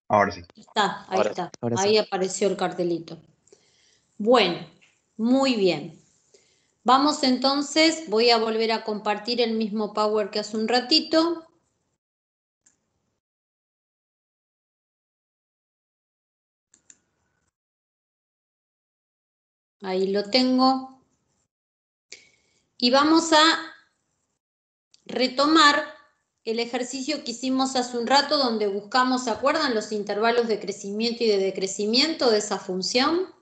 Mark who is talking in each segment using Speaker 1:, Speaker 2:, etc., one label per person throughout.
Speaker 1: Ahora sí.
Speaker 2: Está, ahí
Speaker 3: Ahora
Speaker 2: está.
Speaker 4: ahora sí.
Speaker 2: Ahí apareció el cartelito. Bueno, muy bien. Vamos entonces, voy a volver a compartir el mismo Power que hace un ratito. Ahí lo tengo. Y vamos a retomar el ejercicio que hicimos hace un rato donde buscamos, ¿se acuerdan? Los intervalos de crecimiento y de decrecimiento de esa función.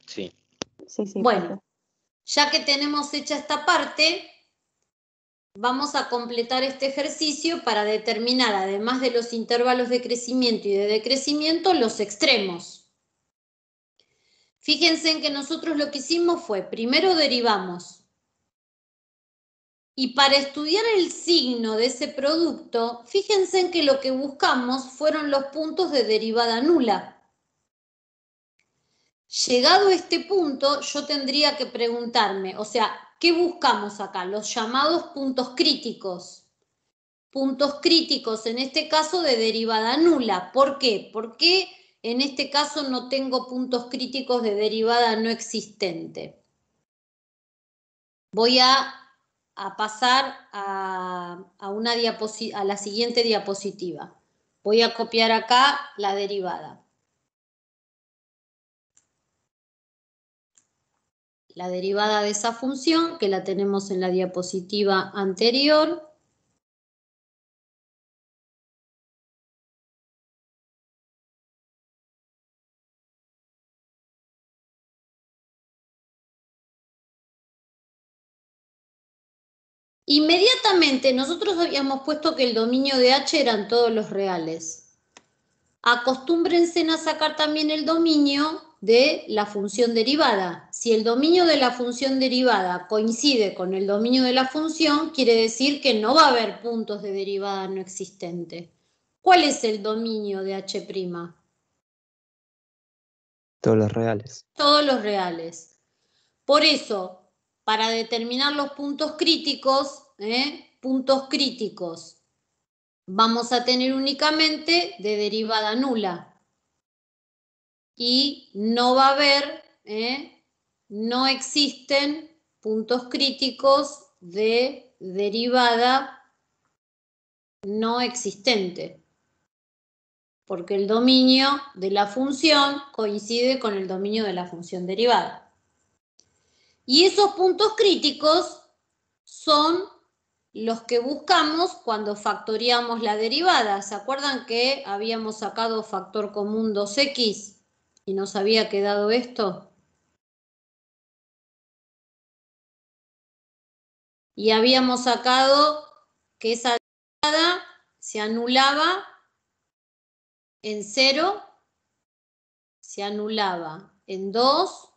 Speaker 3: sí.
Speaker 4: Sí, sí,
Speaker 2: Bueno,
Speaker 4: profe.
Speaker 2: ya que tenemos hecha esta parte, vamos a completar este ejercicio para determinar, además de los intervalos de crecimiento y de decrecimiento, los extremos. Fíjense en que nosotros lo que hicimos fue, primero derivamos. Y para estudiar el signo de ese producto, fíjense en que lo que buscamos fueron los puntos de derivada nula. Llegado a este punto, yo tendría que preguntarme, o sea, ¿qué buscamos acá? Los llamados puntos críticos. Puntos críticos, en este caso, de derivada nula. ¿Por qué? Porque en este caso no tengo puntos críticos de derivada no existente. Voy a pasar a la siguiente diapositiva. Voy a copiar acá la derivada. La derivada de esa función, que la tenemos en la diapositiva anterior. Inmediatamente nosotros habíamos puesto que el dominio de H eran todos los reales. Acostúmbrense a sacar también el dominio de la función derivada. Si el dominio de la función derivada coincide con el dominio de la función, quiere decir que no va a haber puntos de derivada no existente. ¿Cuál es el dominio de H'?
Speaker 4: Todos los reales.
Speaker 2: Todos los reales. Por eso, para determinar los puntos críticos, vamos a tener únicamente de derivada nula. Y no va a haber, no existen puntos críticos de derivada no existente, porque el dominio de la función coincide con el dominio de la función derivada. Y esos puntos críticos son los que buscamos cuando factoreamos la derivada. ¿Se acuerdan que habíamos sacado factor común 2x y nos había quedado esto? Y habíamos sacado que esa derivada se anulaba en 0, se anulaba en 2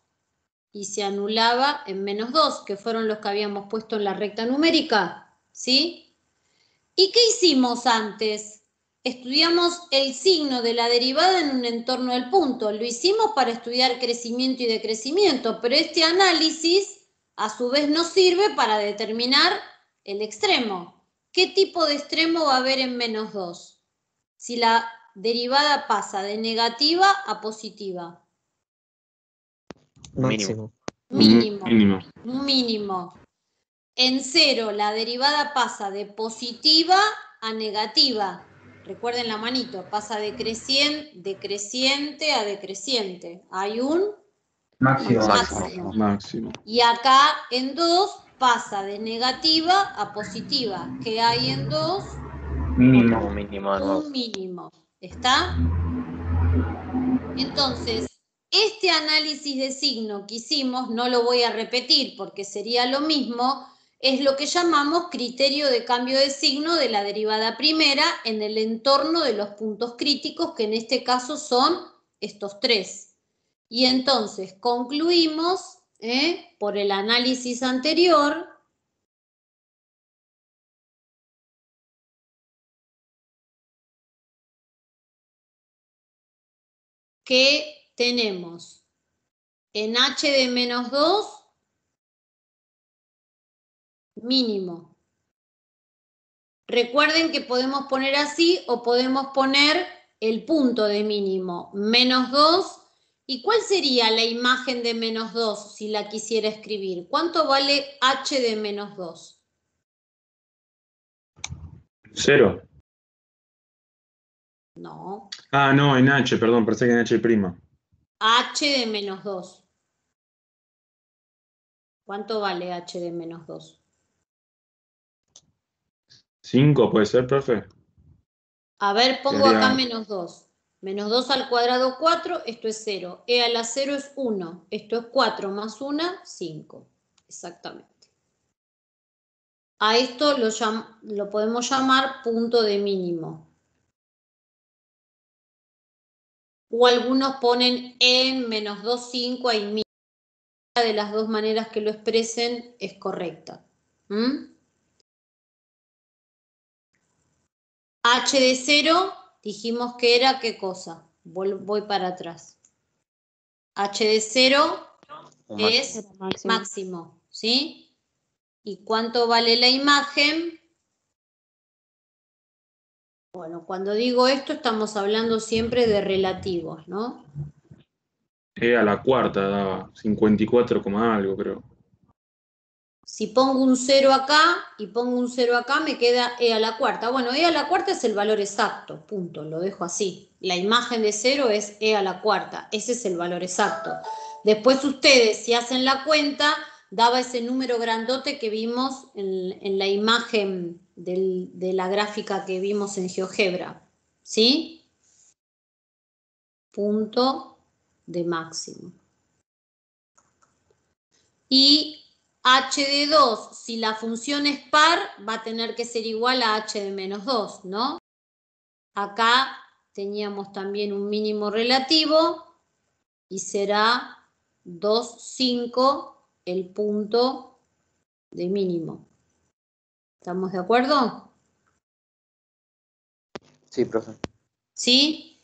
Speaker 2: y se anulaba en menos 2, que fueron los que habíamos puesto en la recta numérica, ¿sí? ¿Y qué hicimos antes? Estudiamos el signo de la derivada en un entorno del punto. Lo hicimos para estudiar crecimiento y decrecimiento, pero este análisis a su vez nos sirve para determinar el extremo. ¿Qué tipo de extremo va a haber en menos 2? Si la derivada pasa de negativa a positiva.
Speaker 4: Máximo.
Speaker 2: Mínimo. Mínimo. En 0 la derivada pasa de positiva a negativa. Recuerden la manito, pasa de creciente a decreciente. Hay un máximo.
Speaker 1: Máximo.
Speaker 2: Y acá en 2 pasa de negativa a positiva. ¿Qué hay en 2?
Speaker 3: Mínimo, mínimo de nuevo.
Speaker 2: Un mínimo. ¿Está? Entonces, este análisis de signo que hicimos, no lo voy a repetir porque sería lo mismo, es lo que llamamos criterio de cambio de signo de la derivada primera en el entorno de los puntos críticos, que en este caso son estos 3. Y entonces concluimos, por el análisis anterior, que tenemos en h de menos 2 mínimo. Recuerden que podemos poner así o podemos poner el punto de mínimo, menos 2. ¿Y cuál sería la imagen de menos 2 si la quisiera escribir? ¿Cuánto vale h de menos 2?
Speaker 1: 0.
Speaker 2: No.
Speaker 1: Ah, no, en H, perdón, pensé que en H'.
Speaker 2: H de menos 2. ¿Cuánto vale h de menos 2?
Speaker 1: 5 puede ser, profe.
Speaker 2: A ver, pongo
Speaker 1: Sería-
Speaker 2: acá menos 2. Menos 2 al cuadrado 4, esto es 0. E a la 0 es 1. Esto es 4 más 1, 5. Exactamente. A esto lo podemos llamar punto de mínimo. O algunos ponen en menos 2, 5, hay mínimo. Una de las dos maneras que lo expresen es correcta. H de 0, dijimos que era ¿qué cosa? Voy para atrás. H de 0
Speaker 3: Un
Speaker 2: es
Speaker 3: máximo.
Speaker 2: máximo, ¿sí? ¿Y cuánto vale la imagen? Bueno, cuando digo esto estamos hablando siempre de relativos, ¿no?
Speaker 1: E a la cuarta daba 54, algo, creo.
Speaker 2: Si pongo un 0 acá y pongo un 0 acá, me queda e a la cuarta. Bueno, e a la cuarta es el valor exacto, punto, lo dejo así. La imagen de 0 es e a la cuarta, ese es el valor exacto. Después ustedes, si hacen la cuenta, daba ese número grandote que vimos en la imagen de la gráfica que vimos en GeoGebra, ¿sí? Punto de máximo. Y h de 2, si la función es par, va a tener que ser igual a h de menos 2, ¿no? Acá teníamos también un mínimo relativo y será 2, 5 el punto de mínimo. ¿Estamos de acuerdo?
Speaker 3: Sí, profe.
Speaker 2: ¿Sí?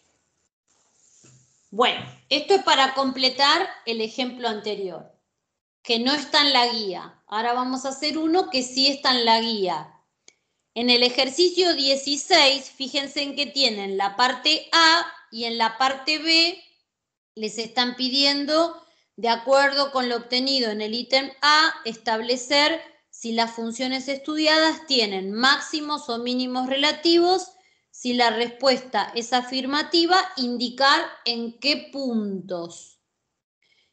Speaker 2: Bueno, esto es para completar el ejemplo anterior, que no está en la guía. Ahora vamos a hacer uno que sí está en la guía. En el ejercicio 16, fíjense en que tienen la parte A y en la parte B les están pidiendo, de acuerdo con lo obtenido en el ítem A, establecer si las funciones estudiadas tienen máximos o mínimos relativos. Si la respuesta es afirmativa, indicar en qué puntos.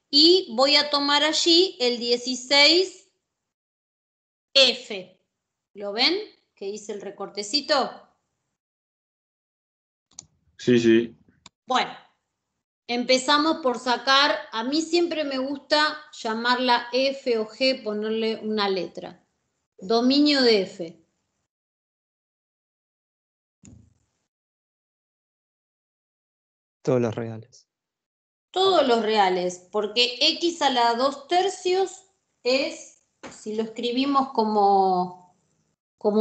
Speaker 2: Y voy a tomar allí el 16F. ¿Lo ven? Que hice el recortecito.
Speaker 1: Sí, sí.
Speaker 2: Bueno, empezamos por sacar, a mí siempre me gusta llamarla F o G, ponerle una letra. Dominio de F.
Speaker 4: Todos los reales.
Speaker 2: Todos los reales, porque X a la 2/3 es, si lo escribimos como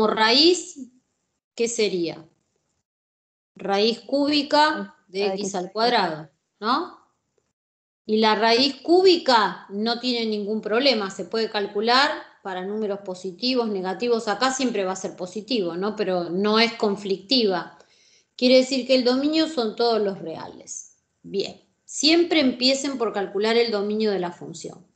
Speaker 2: raíz, ¿qué sería? Raíz cúbica de X al cuadrado, ¿no? Y la raíz cúbica no tiene ningún problema, se puede calcular para números positivos, negativos, acá siempre va a ser positivo, ¿no? Pero no es conflictiva. Quiere decir que el dominio son todos los reales. Bien, siempre empiecen por calcular el dominio de la función.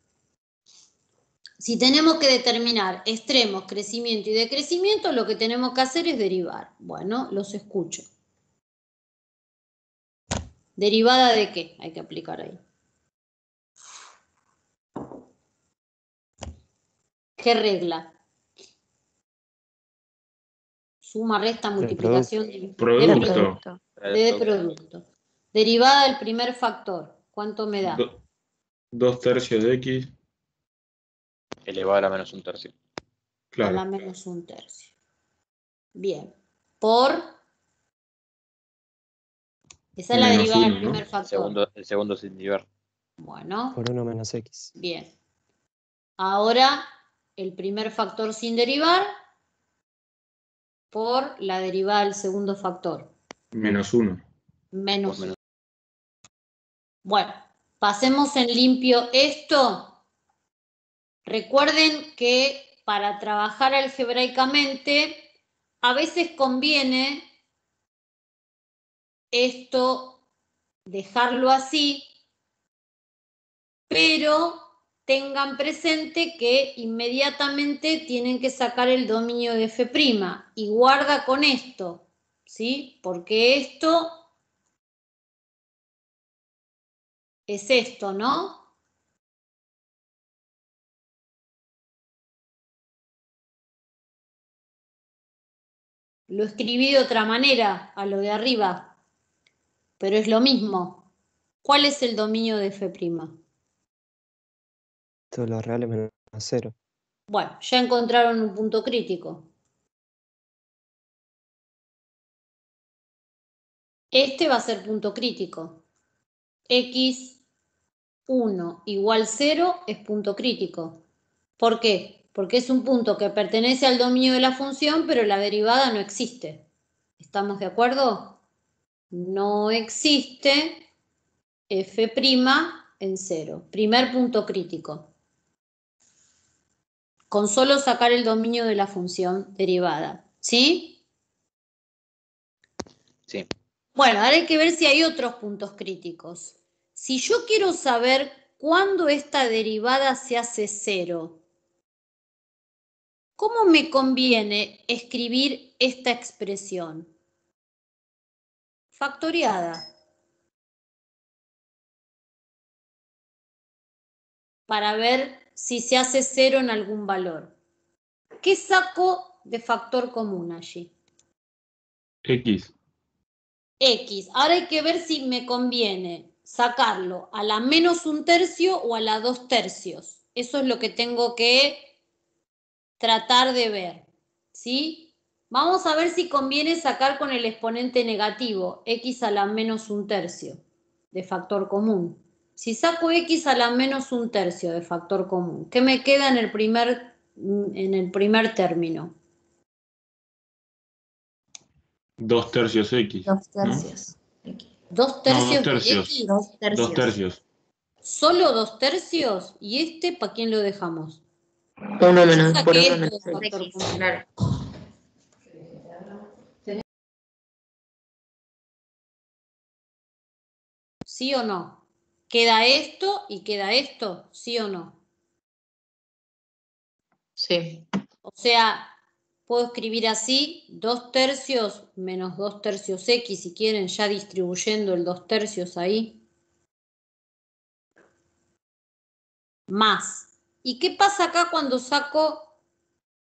Speaker 2: Si tenemos que determinar extremos, crecimiento y decrecimiento, lo que tenemos que hacer es derivar. Bueno, los escucho. ¿Derivada de qué? Hay que aplicar ahí. ¿Qué regla? Suma, resta, multiplicación de
Speaker 1: Producto.
Speaker 2: producto. Derivada del primer factor. ¿Cuánto me da?
Speaker 1: 2/3 de X.
Speaker 3: Elevado a la menos un tercio.
Speaker 2: A la
Speaker 1: Claro.
Speaker 2: menos un tercio. Bien. Por. Esa es la
Speaker 1: Menos
Speaker 2: derivada del
Speaker 1: 1, ¿no?
Speaker 2: primer factor.
Speaker 3: El segundo sin derivar.
Speaker 2: Bueno.
Speaker 4: Por 1 menos X.
Speaker 2: Bien. Ahora, el primer factor sin derivar por la derivada del segundo factor.
Speaker 1: Menos 1.
Speaker 2: Menos
Speaker 3: Por
Speaker 2: 1. Bueno, pasemos en limpio esto. Recuerden que para trabajar algebraicamente a veces conviene esto dejarlo así, pero tengan presente que inmediatamente tienen que sacar el dominio de F', y guarda con esto, ¿sí? Porque esto es esto, ¿no? Lo escribí de otra manera a lo de arriba, pero es lo mismo. ¿Cuál es el dominio de F'?
Speaker 4: Todos los reales menos 0.
Speaker 2: Bueno, ya encontraron un punto crítico. Este va a ser punto crítico. X1 igual 0 es punto crítico. ¿Por qué? Porque es un punto que pertenece al dominio de la función, pero la derivada no existe. ¿Estamos de acuerdo? No existe F' en 0. Primer punto crítico. Con solo sacar el dominio de la función derivada. ¿Sí?
Speaker 3: Sí.
Speaker 2: Bueno, ahora hay que ver si hay otros puntos críticos. Si yo quiero saber cuándo esta derivada se hace 0, ¿cómo me conviene escribir esta expresión? Factoriada. Para ver si se hace 0 en algún valor. ¿Qué saco de factor común allí?
Speaker 1: X.
Speaker 2: X. Ahora hay que ver si me conviene sacarlo a la menos 1/3 o a la 2/3. Eso es lo que tengo que tratar de ver, ¿sí? Vamos a ver si conviene sacar con el exponente negativo, x a la menos 1/3 de factor común. Si saco x a la menos 1/3 de factor común, ¿qué me queda en el primer término?
Speaker 1: 2/3 X.
Speaker 5: 2/3. X.
Speaker 2: 2/3
Speaker 1: No,
Speaker 2: de
Speaker 1: 2/3.
Speaker 2: x.
Speaker 5: 2/3.
Speaker 1: 2/3.
Speaker 2: ¿Solo 2/3? ¿Y este para quién lo dejamos?
Speaker 5: Uno menos,
Speaker 2: Saqué
Speaker 5: por uno
Speaker 2: esto
Speaker 5: menos
Speaker 2: de factor
Speaker 5: X,
Speaker 2: común.
Speaker 5: claro.
Speaker 2: ¿Sí o no? ¿Queda esto y queda esto? ¿Sí o no?
Speaker 5: Sí.
Speaker 2: O sea, puedo escribir así, 2/3 menos 2/3 x, si quieren, ya distribuyendo el 2/3 ahí. Más. ¿Y qué pasa acá cuando saco?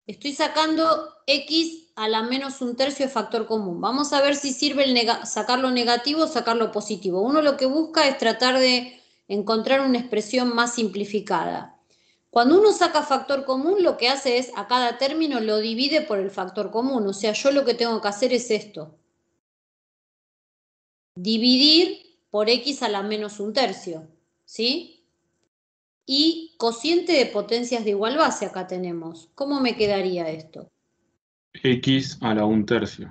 Speaker 2: Estoy sacando x a la menos 1/3 de factor común. Vamos a ver si sirve sacarlo negativo o sacarlo positivo. Uno lo que busca es tratar de encontrar una expresión más simplificada. Cuando uno saca factor común, lo que hace es a cada término lo divide por el factor común. O sea, yo lo que tengo que hacer es esto. Dividir por x a la menos 1/3. ¿Sí? Y cociente de potencias de igual base acá tenemos. ¿Cómo me quedaría esto?
Speaker 1: X a la 1/3.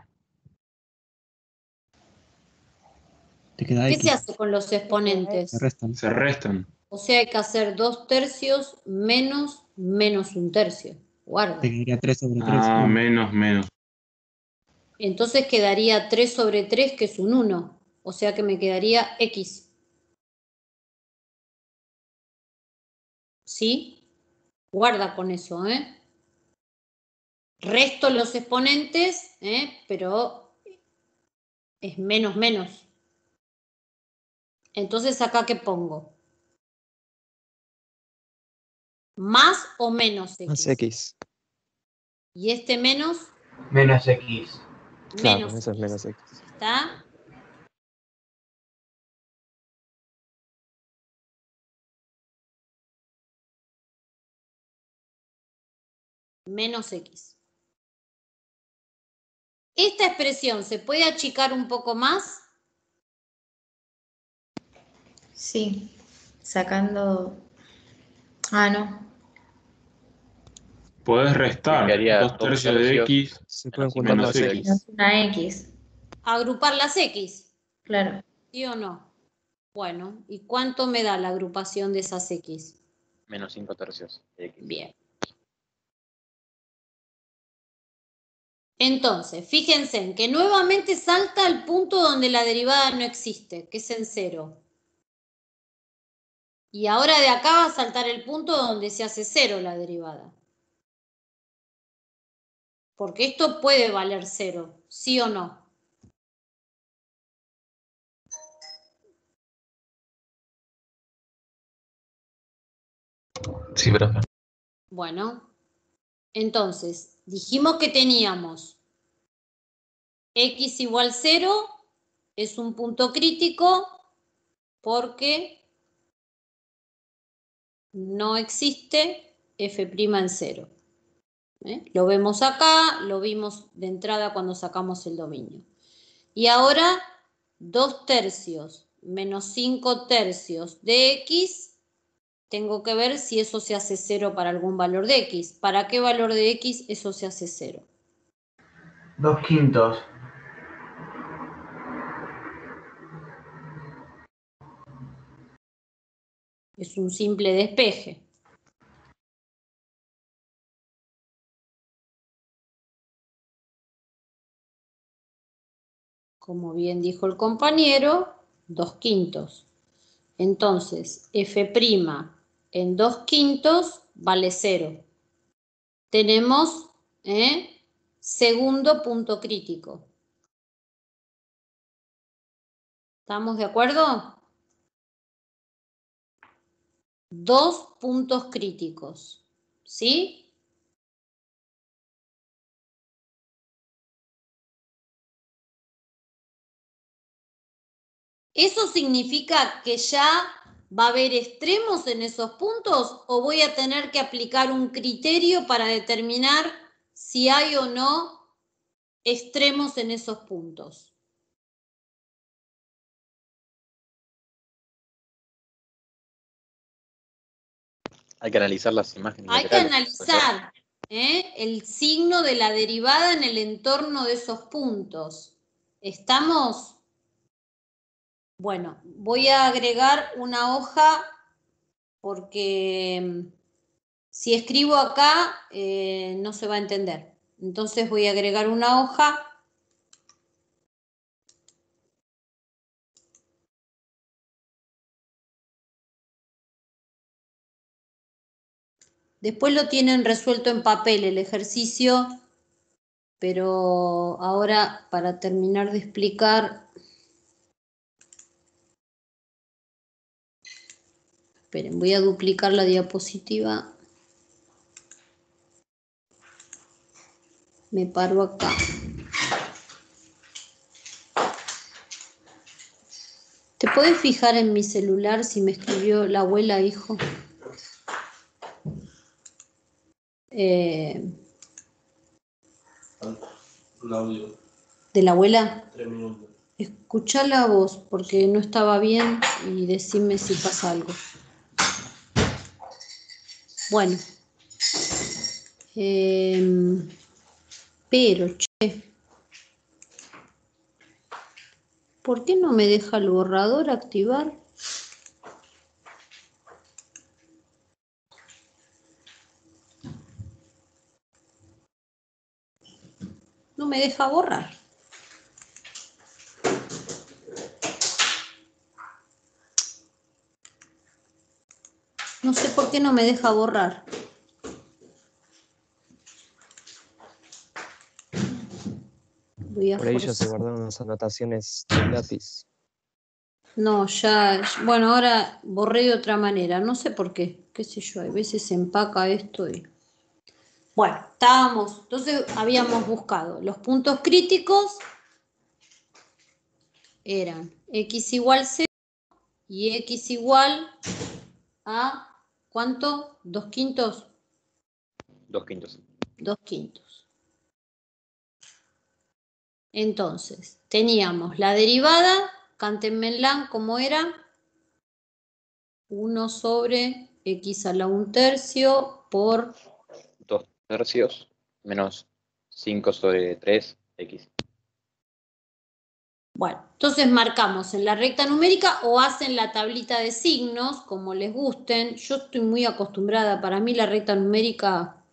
Speaker 6: Te queda
Speaker 2: ¿Qué
Speaker 6: X.
Speaker 2: se hace con los exponentes?
Speaker 6: Se restan.
Speaker 1: Se restan.
Speaker 2: O sea, hay que hacer 2/3 menos 1/3. Guarda.
Speaker 6: Te quedaría 3 sobre 3.
Speaker 1: Ah, menos.
Speaker 2: Entonces quedaría 3 sobre 3, que es un 1. O sea que me quedaría x. ¿Sí? Guarda con eso, ¿eh? Resto los exponentes, pero es menos. Entonces, ¿acá qué pongo? ¿Más o menos x?
Speaker 4: Más X.
Speaker 2: ¿Y este menos?
Speaker 7: Menos X.
Speaker 4: Claro,
Speaker 2: Menos
Speaker 4: eso es
Speaker 2: x.
Speaker 4: menos X.
Speaker 2: ¿Está? Menos x. ¿Esta expresión se puede achicar un poco más?
Speaker 5: Sí. Sacando. Ah, no.
Speaker 1: Podés
Speaker 3: Te
Speaker 1: restar
Speaker 3: quedaría
Speaker 1: 2/3 de
Speaker 3: 2/3
Speaker 1: X
Speaker 4: Se pueden
Speaker 3: menos
Speaker 4: juntar
Speaker 1: menos
Speaker 3: 5/3
Speaker 4: las
Speaker 3: de
Speaker 1: X.
Speaker 5: Menos una X.
Speaker 2: Agrupar las x,
Speaker 5: Claro.
Speaker 2: ¿sí o no? Bueno, ¿y cuánto me da la agrupación de esas x?
Speaker 3: menos 5/3 de X.
Speaker 2: Bien. Entonces, fíjense en que nuevamente salta al punto donde la derivada no existe, que es en 0. Y ahora de acá va a saltar el punto donde se hace 0 la derivada. Porque esto puede valer 0, ¿sí o no?
Speaker 7: Sí, profe.
Speaker 2: Bueno, entonces, dijimos que teníamos x igual 0, es un punto crítico porque no existe f' en 0. Lo vemos acá, lo vimos de entrada cuando sacamos el dominio. Y ahora 2/3 menos 5/3 de x, tengo que ver si eso se hace 0 para algún valor de x. ¿Para qué valor de x eso se hace 0?
Speaker 8: 2/5.
Speaker 2: Es un simple despeje. Como bien dijo el compañero, 2/5. Entonces, f' en 2/5 vale 0. Tenemos segundo punto crítico. ¿Estamos de acuerdo? 2 puntos críticos. ¿Sí? ¿Eso significa que ya va a haber extremos en esos puntos o voy a tener que aplicar un criterio para determinar si hay o no extremos en esos puntos?
Speaker 3: Hay que analizar las imágenes
Speaker 2: Hay que
Speaker 3: laterales,
Speaker 2: analizar el signo de la derivada en el entorno de esos puntos. ¿Estamos? Bueno, voy a agregar una hoja porque si escribo acá no se va a entender. Entonces voy a agregar una hoja. Después lo tienen resuelto en papel el ejercicio, pero ahora para terminar de explicar, esperen, voy a duplicar la diapositiva. Me paro acá. ¿Te podés fijar en mi celular si me escribió la abuela, hijo?
Speaker 9: Un audio.
Speaker 2: ¿De la abuela?
Speaker 9: 3 minutos.
Speaker 2: Escuchá la voz porque no estaba bien y decime si pasa algo. Bueno. Pero, che. ¿Por qué no me deja el borrador activar? No me deja borrar. No sé por qué no me deja borrar. Voy a
Speaker 4: Por ahí ya se
Speaker 2: forzar.
Speaker 4: guardaron las anotaciones del lápiz.
Speaker 2: No, ya, bueno, ahora borré de otra manera, no sé por qué, qué sé yo, a veces se empaca esto y... Bueno, estábamos, entonces habíamos buscado los puntos críticos, eran x igual 0 y x igual a, ¿cuánto? ¿2/5?
Speaker 3: 2/5.
Speaker 2: 2/5. Entonces, teníamos la derivada, cántenmela como era, 1 sobre x a la 1/3 por...
Speaker 3: 2/3 menos 5 sobre 3x.
Speaker 2: Bueno, entonces marcamos en la recta numérica o hacen la tablita de signos, como les gusten. Yo estoy muy acostumbrada, para mí la recta numérica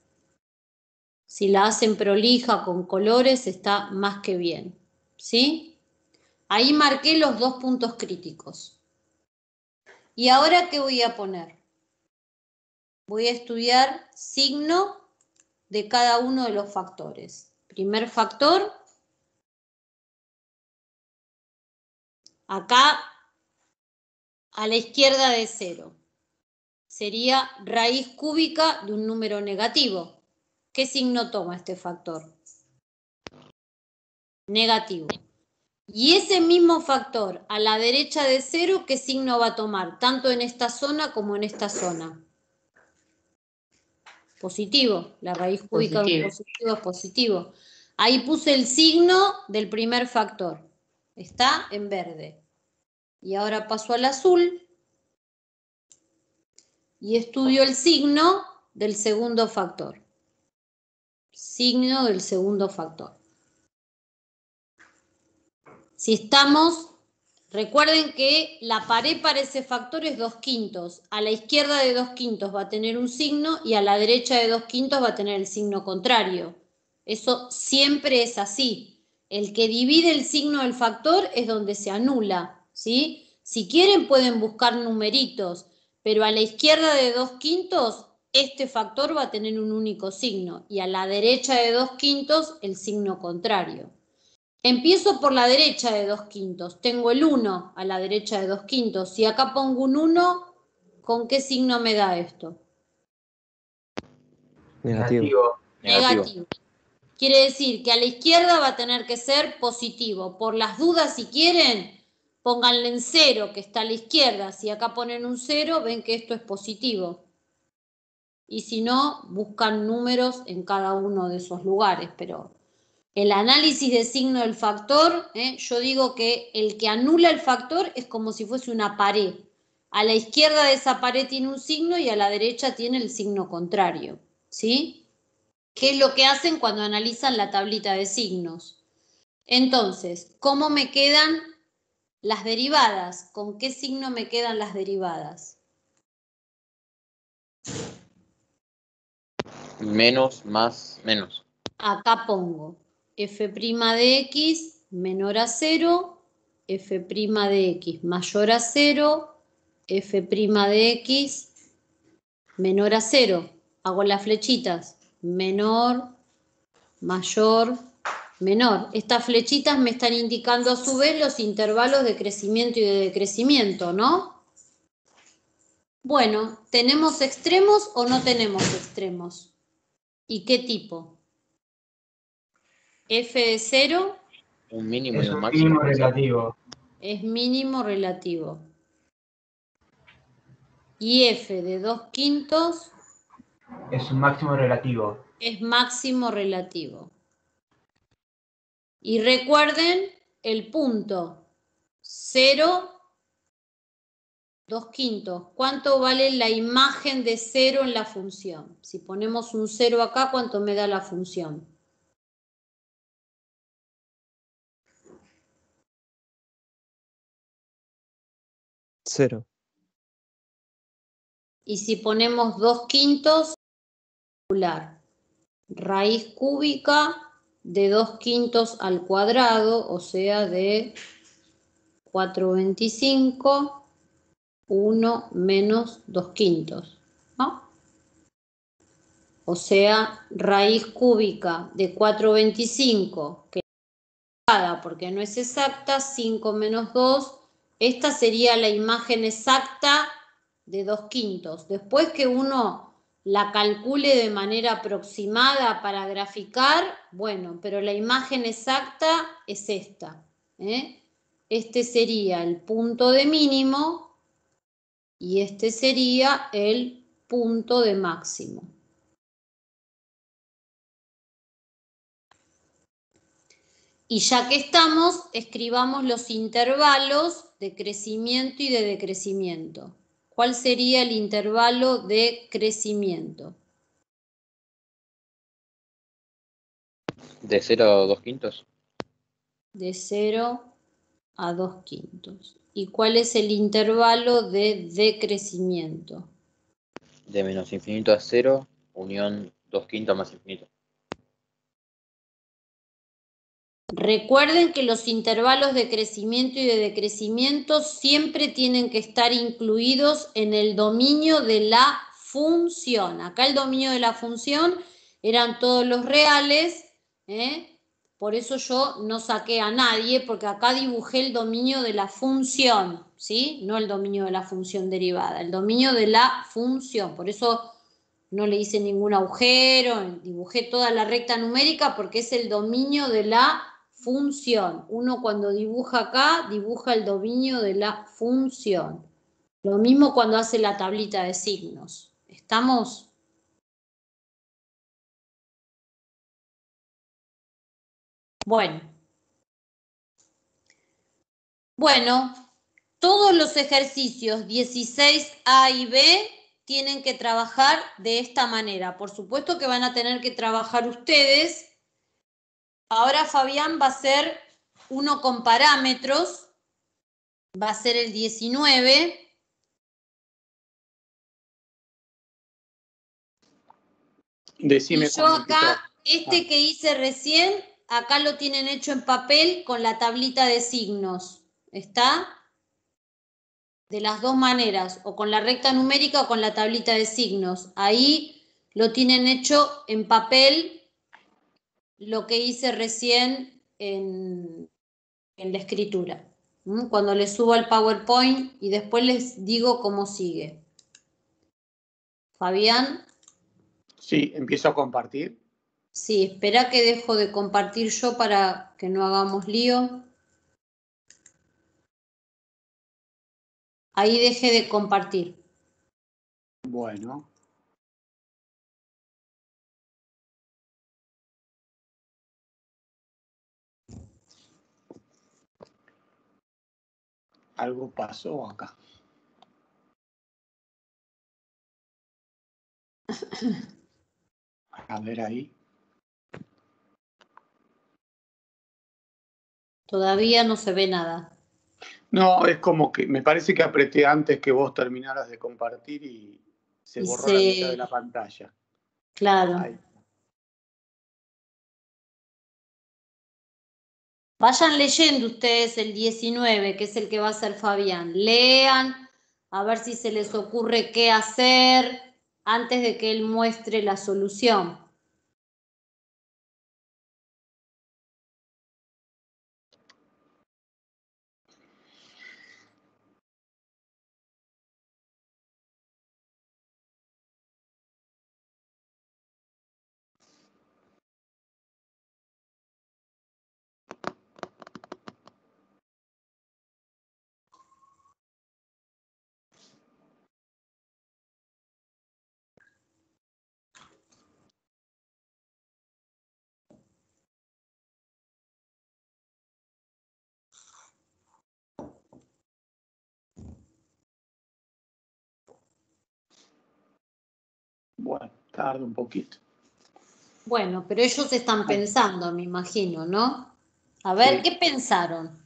Speaker 2: Si la hacen prolija con colores, está más que bien. ¿Sí? Ahí marqué los 2 puntos críticos. ¿Y ahora qué voy a poner? Voy a estudiar signo de cada uno de los factores. Primer factor, acá a la izquierda de 0. Sería raíz cúbica de un número negativo. ¿Qué signo toma este factor? Negativo. Y ese mismo factor a la derecha de 0, ¿qué signo va a tomar? Tanto en esta zona como en esta zona. Positivo. La raíz cúbica de un positivo es positivo. Ahí puse el signo del primer factor. Está en verde. Y ahora paso al azul. Y estudio el signo del segundo factor. Signo del segundo factor. Si estamos, recuerden que la pared para ese factor es 2/5. A la izquierda de 2/5 va a tener un signo y a la derecha de 2/5 va a tener el signo contrario. Eso siempre es así. El que divide el signo del factor es donde se anula, ¿sí? Si quieren pueden buscar numeritos, pero a la izquierda de 2/5 este factor va a tener un único signo y a la derecha de 2/5 el signo contrario. Empiezo por la derecha de 2/5. Tengo el 1 a la derecha de 2/5. Si acá pongo un 1, ¿con qué signo me da esto?
Speaker 4: Negativo.
Speaker 2: Negativo. Quiere decir que a la izquierda va a tener que ser positivo. Por las dudas, si quieren, pónganle en 0, que está a la izquierda. Si acá ponen un 0, ven que esto es positivo. Y si no, buscan números en cada uno de esos lugares. Pero el análisis de signo del factor, yo digo que el que anula el factor es como si fuese una pared. A la izquierda de esa pared tiene un signo y a la derecha tiene el signo contrario. ¿Sí? ¿Qué es lo que hacen cuando analizan la tablita de signos? Entonces, ¿cómo me quedan las derivadas? ¿Con qué signo me quedan las derivadas?
Speaker 3: Menos, más, menos.
Speaker 2: Acá pongo f' de x menor a 0, f' de x mayor a 0, f' de x menor a 0. Hago las flechitas. Menor, mayor, menor. Estas flechitas me están indicando a su vez los intervalos de crecimiento y de decrecimiento, ¿no? Bueno, ¿tenemos extremos o no tenemos extremos? ¿Y qué tipo? F de 0
Speaker 3: Un mínimo y
Speaker 7: Es
Speaker 3: un
Speaker 7: un
Speaker 3: máximo.
Speaker 7: mínimo relativo.
Speaker 2: es mínimo relativo. Y f de 2/5
Speaker 7: Es un máximo relativo.
Speaker 2: es máximo relativo. Y recuerden el punto 0, 2/5. ¿Cuánto vale la imagen de 0 en la función? Si ponemos un 0 acá, ¿cuánto me da la función?
Speaker 4: Cero.
Speaker 2: Y si ponemos 2/5, raíz cúbica de 2/5 al cuadrado, o sea, de 4/25, 1 menos 2/5, ¿no? O sea, raíz cúbica de 4/25, que porque no es exacta, 5 menos 2, esta sería la imagen exacta de 2/5. Después que uno la calcule de manera aproximada para graficar, bueno, pero la imagen exacta es esta. Este sería el punto de mínimo y este sería el punto de máximo. Y ya que estamos, escribamos los intervalos de crecimiento y de decrecimiento. ¿Cuál sería el intervalo de crecimiento?
Speaker 3: ¿De 0 a 2/5?
Speaker 2: De 0 a 2/5. ¿Y cuál es el intervalo de decrecimiento?
Speaker 3: De menos infinito a 0, unión 2/5 más infinito.
Speaker 2: Recuerden que los intervalos de crecimiento y de decrecimiento siempre tienen que estar incluidos en el dominio de la función. Acá el dominio de la función eran todos los reales, por eso yo no saqué a nadie, porque acá dibujé el dominio de la función, ¿sí? No el dominio de la función derivada, el dominio de la función. Por eso no le hice ningún agujero, dibujé toda la recta numérica porque es el dominio de la función. Uno cuando dibuja acá, dibuja el dominio de la función. Lo mismo cuando hace la tablita de signos. ¿Estamos? Bueno. Bueno, todos los ejercicios 16A y B tienen que trabajar de esta manera. Por supuesto que van a tener que trabajar ustedes. Ahora Fabián va a hacer uno con parámetros, va a ser el 19.
Speaker 8: Decime
Speaker 2: Y yo
Speaker 8: cuándo
Speaker 2: acá,
Speaker 8: empezó.
Speaker 2: que hice recién, acá lo tienen hecho en papel con la tablita de signos. ¿Está? De las dos maneras, o con la recta numérica o con la tablita de signos. Ahí lo tienen hecho en papel, lo que hice recién en la escritura. Cuando les subo al PowerPoint y después les digo cómo sigue. Fabián.
Speaker 8: Sí, empiezo a compartir.
Speaker 2: Sí, espera que dejo de compartir yo para que no hagamos lío. Ahí dejé de compartir.
Speaker 8: Bueno. Algo pasó acá. A ver ahí.
Speaker 2: Todavía no se ve nada.
Speaker 8: No, es como que me parece que apreté antes que vos terminaras de compartir y se borró la mitad de la pantalla.
Speaker 2: Claro.
Speaker 8: Ahí.
Speaker 2: Vayan leyendo ustedes el 19, que es el que va a hacer Fabián. Lean, a ver si se les ocurre qué hacer antes de que él muestre la solución.
Speaker 8: Bueno, tarda un poquito.
Speaker 2: Bueno, pero ellos están pensando, me imagino, ¿no? A ver,
Speaker 8: Sí.
Speaker 2: ¿qué pensaron?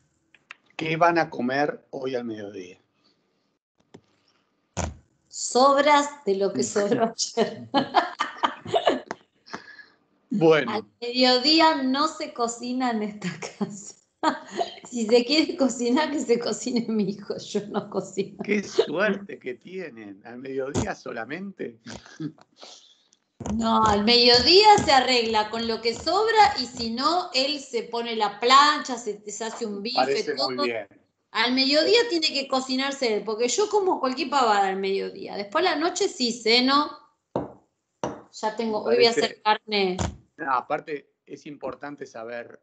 Speaker 8: ¿Qué van a comer hoy al mediodía?
Speaker 2: Sobras de lo que sobró ayer.
Speaker 8: Bueno.
Speaker 2: Al mediodía no se cocina en esta casa. Si se quiere cocinar, que se cocine mi hijo. Yo no cocino.
Speaker 8: Qué suerte que tienen. Al mediodía solamente.
Speaker 2: No, al mediodía se arregla con lo que sobra y si no, él se pone la plancha, se hace un bife,
Speaker 8: Parece
Speaker 2: todo.
Speaker 8: muy bien.
Speaker 2: Al mediodía tiene que cocinarse él, porque yo como cualquier pavada al mediodía. Después a la noche sí ceno. Ya tengo, hoy voy a hacer carne.
Speaker 8: No, aparte, es importante saber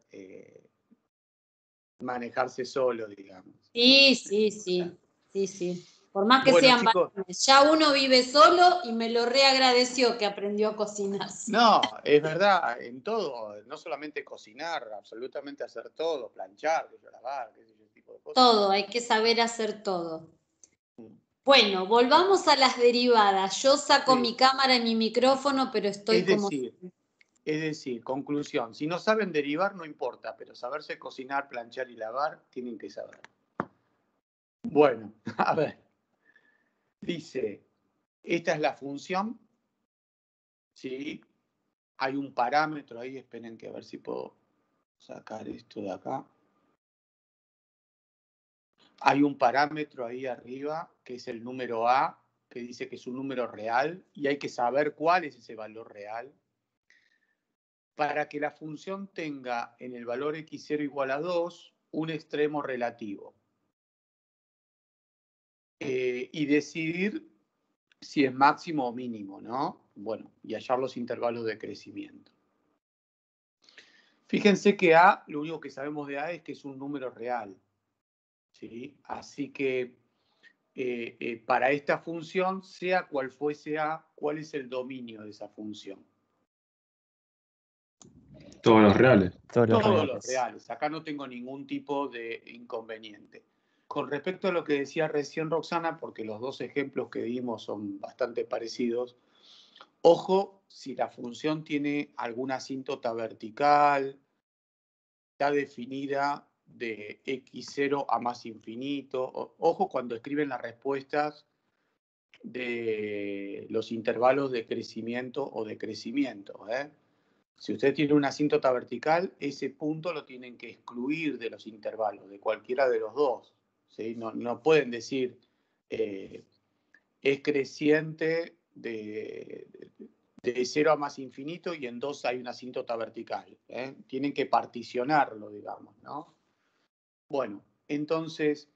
Speaker 8: manejarse solo, digamos.
Speaker 2: Sí. Por más que
Speaker 8: Bueno,
Speaker 2: sean
Speaker 8: chicos,
Speaker 2: varones. Ya uno vive solo y me lo reagradeció que aprendió a cocinar.
Speaker 8: no, es verdad, en todo, no solamente cocinar, absolutamente hacer todo, planchar, lavar, ese tipo de cosas.
Speaker 2: Todo, hay que saber hacer todo. Bueno, volvamos a las derivadas. Yo saco mi cámara y mi micrófono, pero estoy
Speaker 8: Es decir, conclusión, si no saben derivar no importa, pero saberse cocinar, planchar y lavar, tienen que saber. Bueno, a ver. Dice, esta es la función, ¿sí? Hay un parámetro ahí, esperen que a ver si puedo sacar esto de acá. Hay un parámetro ahí arriba, que es el número A, que dice que es un número real, y hay que saber cuál es ese valor real. Para que la función tenga en el valor x0 igual a 2, un extremo relativo. Y decidir si es máximo o mínimo, ¿no? Bueno, y hallar los intervalos de crecimiento. Fíjense que A, lo único que sabemos de A es que es un número real, ¿sí? Así que para esta función, sea cual fuese A, ¿cuál es el dominio de esa función?
Speaker 1: Todos los reales.
Speaker 4: Todos los
Speaker 8: Todos
Speaker 4: reales.
Speaker 8: los reales. Acá no tengo ningún tipo de inconveniente. Con respecto a lo que decía recién Roxana, porque los dos ejemplos que dimos son bastante parecidos, ojo si la función tiene alguna asíntota vertical, está definida de x0 a más infinito. Ojo cuando escriben las respuestas de los intervalos de crecimiento o decrecimiento, ¿eh? Si usted tiene una asíntota vertical, ese punto lo tienen que excluir de los intervalos, de cualquiera de los dos, ¿sí? No pueden decir es creciente de 0 a más infinito y en 2 hay una asíntota vertical, ¿eh? Tienen que particionarlo, digamos, ¿no? Bueno, entonces,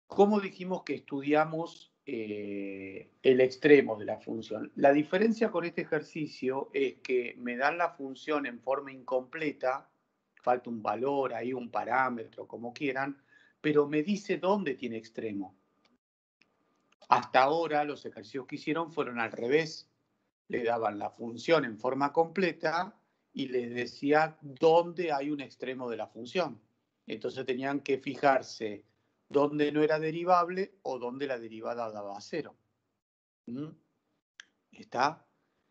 Speaker 8: ¿cómo dijimos que estudiamos el extremo de la función? La diferencia con este ejercicio es que me dan la función en forma incompleta, falta un valor ahí, un parámetro, como quieran, pero me dice dónde tiene extremo. Hasta ahora los ejercicios que hicieron fueron al revés. Le daban la función en forma completa y les decía dónde hay un extremo de la función. Entonces tenían que fijarse dónde no era derivable o dónde la derivada daba 0. ¿Está?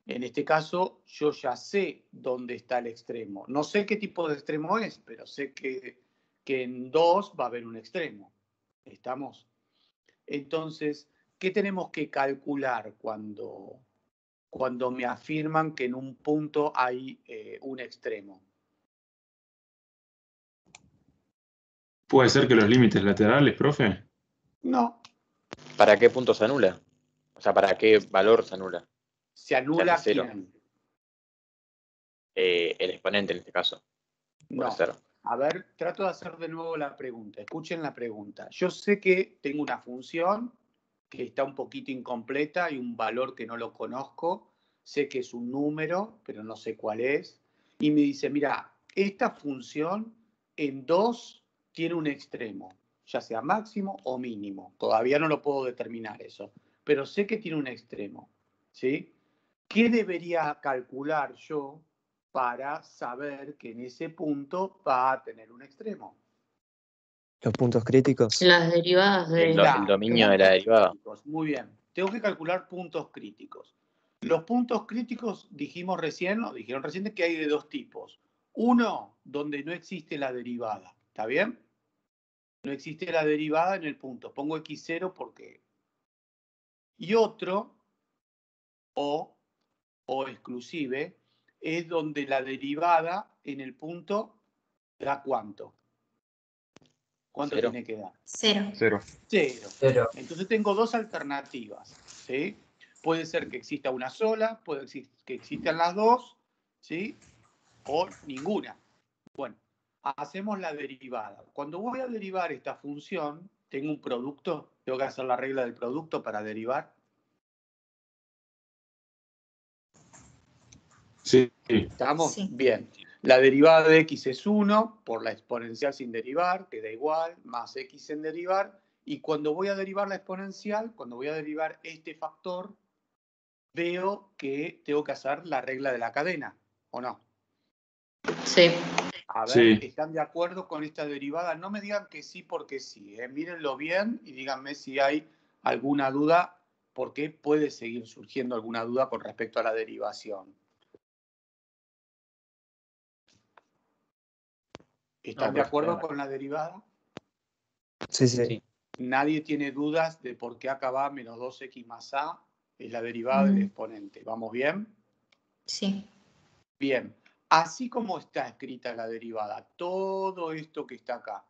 Speaker 8: En este caso, yo ya sé dónde está el extremo. No sé qué tipo de extremo es, pero sé que en 2 va a haber un extremo. ¿Estamos? Entonces, ¿qué tenemos que calcular cuando me afirman que en un punto hay un extremo?
Speaker 1: ¿Puede ser que los límites laterales, profe?
Speaker 8: No.
Speaker 3: ¿Para qué punto se anula? O sea, ¿para qué valor se anula?
Speaker 8: ¿Se anula
Speaker 3: hace cero.
Speaker 8: quién?
Speaker 3: El exponente en este caso.
Speaker 8: No.
Speaker 3: Puede ser.
Speaker 8: A ver, trato de hacer de nuevo la pregunta. Escuchen la pregunta. Yo sé que tengo una función que está un poquito incompleta y un valor que no lo conozco. Sé que es un número, pero no sé cuál es. Y me dice, mira, esta función en 2 tiene un extremo, ya sea máximo o mínimo. Todavía no lo puedo determinar eso, pero sé que tiene un extremo, ¿sí? ¿Qué debería calcular yo para saber que en ese punto va a tener un extremo?
Speaker 4: Los puntos críticos.
Speaker 5: Las derivadas de...
Speaker 3: El dominio de la
Speaker 8: puntos
Speaker 3: derivada.
Speaker 8: críticos. Muy bien. Tengo que calcular puntos críticos. Los puntos críticos dijeron recién que hay de dos tipos. Uno, donde no existe la derivada. ¿Está bien? No existe la derivada en el punto. Pongo x0 porque... Y otro, o exclusive, es donde la derivada en el punto da ¿cuánto? ¿Cuánto
Speaker 3: 0.
Speaker 8: tiene que dar?
Speaker 5: 0.
Speaker 1: 0.
Speaker 8: 0. Entonces tengo dos alternativas, ¿sí? Puede ser que exista una sola, puede ser que existan las dos, ¿sí? O ninguna. Bueno, hacemos la derivada. Cuando voy a derivar esta función, tengo un producto, tengo que hacer la regla del producto para derivar.
Speaker 1: Sí.
Speaker 8: ¿Estamos?
Speaker 5: Sí.
Speaker 8: Bien. La derivada de x es 1 por la exponencial sin derivar, que da igual, más x en derivar. Y cuando voy a derivar la exponencial, cuando voy a derivar este factor, veo que tengo que hacer la regla de la cadena, ¿o no?
Speaker 5: Sí.
Speaker 8: A ver,
Speaker 1: Sí.
Speaker 8: ¿están de acuerdo con esta derivada? No me digan que sí porque sí, ¿eh? Mírenlo bien y díganme si hay alguna duda, porque puede seguir surgiendo alguna duda con respecto a la derivación. ¿Están
Speaker 3: No,
Speaker 8: de
Speaker 3: profe,
Speaker 8: acuerdo
Speaker 3: claro.
Speaker 8: con la derivada?
Speaker 4: Sí, sí.
Speaker 3: Sí.
Speaker 8: Nadie tiene dudas de por qué acá va menos 2x más a, es la derivada del exponente. ¿Vamos bien?
Speaker 5: Sí.
Speaker 8: Bien. Así como está escrita la derivada, todo esto que está acá,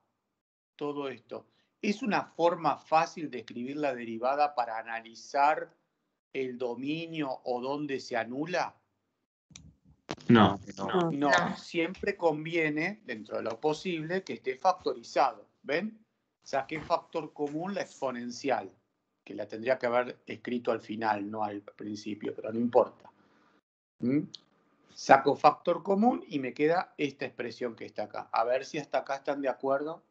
Speaker 8: todo esto, ¿es una forma fácil de escribir la derivada para analizar el dominio o dónde se anula?
Speaker 1: No.
Speaker 3: No.
Speaker 8: No, siempre conviene, dentro de lo posible, que esté factorizado. ¿Ven? Saqué factor común la exponencial, que la tendría que haber escrito al final, no al principio, pero no importa. Saco factor común y me queda esta expresión que está acá. A ver si hasta acá están de acuerdo.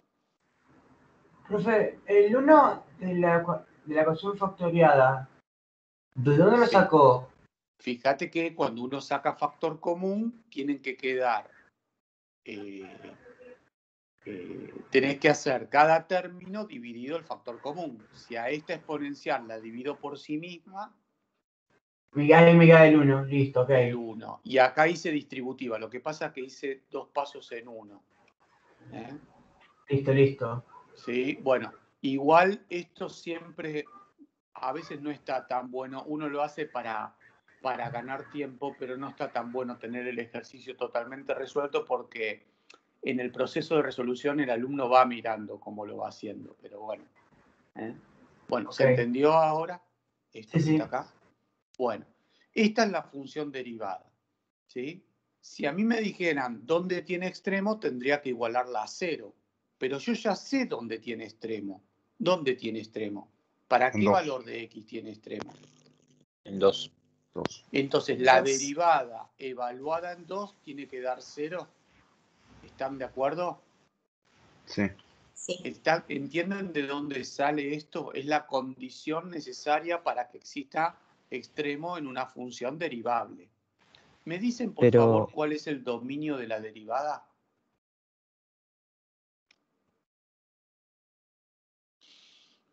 Speaker 7: Profe, el 1 de la ecuación factoriada, ¿de dónde lo
Speaker 8: Sí.
Speaker 7: sacó?
Speaker 8: Fíjate que cuando uno saca factor común, tienen que quedar, tenés que hacer cada término dividido el factor común. Si a esta exponencial la divido por sí misma,
Speaker 7: Ahí me queda el 1, listo, ok.
Speaker 8: el 1. Y acá hice distributiva. Lo que pasa es que hice 2 pasos en 1.
Speaker 7: Listo.
Speaker 8: ¿Sí? Bueno, igual esto siempre, a veces no está tan bueno. Uno lo hace para ganar tiempo, pero no está tan bueno tener el ejercicio totalmente resuelto porque en el proceso de resolución el alumno va mirando cómo lo va haciendo. Pero bueno. Bueno,
Speaker 7: Ok.
Speaker 8: ¿se entendió ahora esto
Speaker 7: Sí,
Speaker 8: que
Speaker 7: sí.
Speaker 8: está acá? Bueno, esta es la función derivada. ¿Sí? Si a mí me dijeran dónde tiene extremo, tendría que igualarla a 0. Pero yo ya sé dónde tiene extremo. ¿Dónde tiene extremo? ¿Para
Speaker 3: En
Speaker 8: qué
Speaker 3: 2.
Speaker 8: valor de x tiene extremo?
Speaker 3: En 2.
Speaker 8: Entonces, la
Speaker 2: 2.
Speaker 8: derivada evaluada en 2 tiene que dar 0. ¿Están de acuerdo?
Speaker 3: Sí.
Speaker 2: Sí.
Speaker 8: ¿Entienden de dónde sale esto? Es la condición necesaria para que exista extremo en una función derivable. ¿Me dicen, por
Speaker 4: Pero,
Speaker 8: favor, cuál es el dominio de la derivada?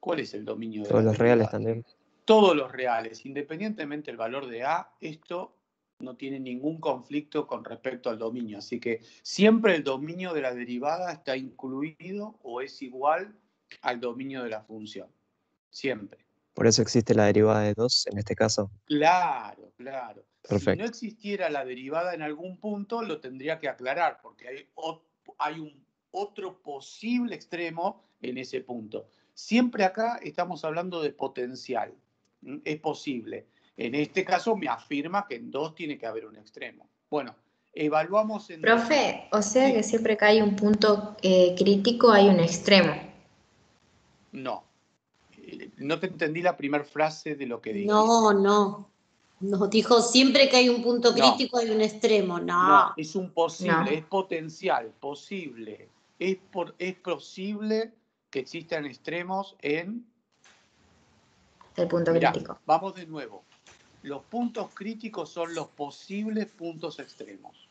Speaker 8: ¿Cuál es el dominio de
Speaker 4: todos
Speaker 8: la
Speaker 4: los reales
Speaker 8: derivada?
Speaker 4: también.
Speaker 8: Todos los reales, independientemente del valor de A, esto no tiene ningún conflicto con respecto al dominio. Así que siempre el dominio de la derivada está incluido o es igual al dominio de la función. Siempre.
Speaker 4: Por eso existe la derivada de 2 en este caso.
Speaker 8: Claro, claro. Si no
Speaker 4: Perfecto.
Speaker 8: existiera la derivada en algún punto, lo tendría que aclarar, porque hay un otro posible extremo en ese punto. Siempre acá estamos hablando de potencial. Es posible. En este caso me afirma que en 2 tiene que haber un extremo. Bueno, evaluamos en 2.
Speaker 5: Profe, o sea
Speaker 8: Sí.
Speaker 5: que siempre que hay un punto crítico hay un extremo.
Speaker 8: No. No te entendí la primera frase de lo que dijiste.
Speaker 2: No. Nos dijo siempre que hay un punto
Speaker 8: No.
Speaker 2: crítico hay un extremo.
Speaker 8: No,
Speaker 2: No.
Speaker 8: es un posible,
Speaker 5: No.
Speaker 8: es potencial, posible. Es posible que existan extremos en...
Speaker 5: El punto
Speaker 8: Mirá,
Speaker 5: crítico.
Speaker 8: vamos de nuevo. Los puntos críticos son los posibles puntos extremos.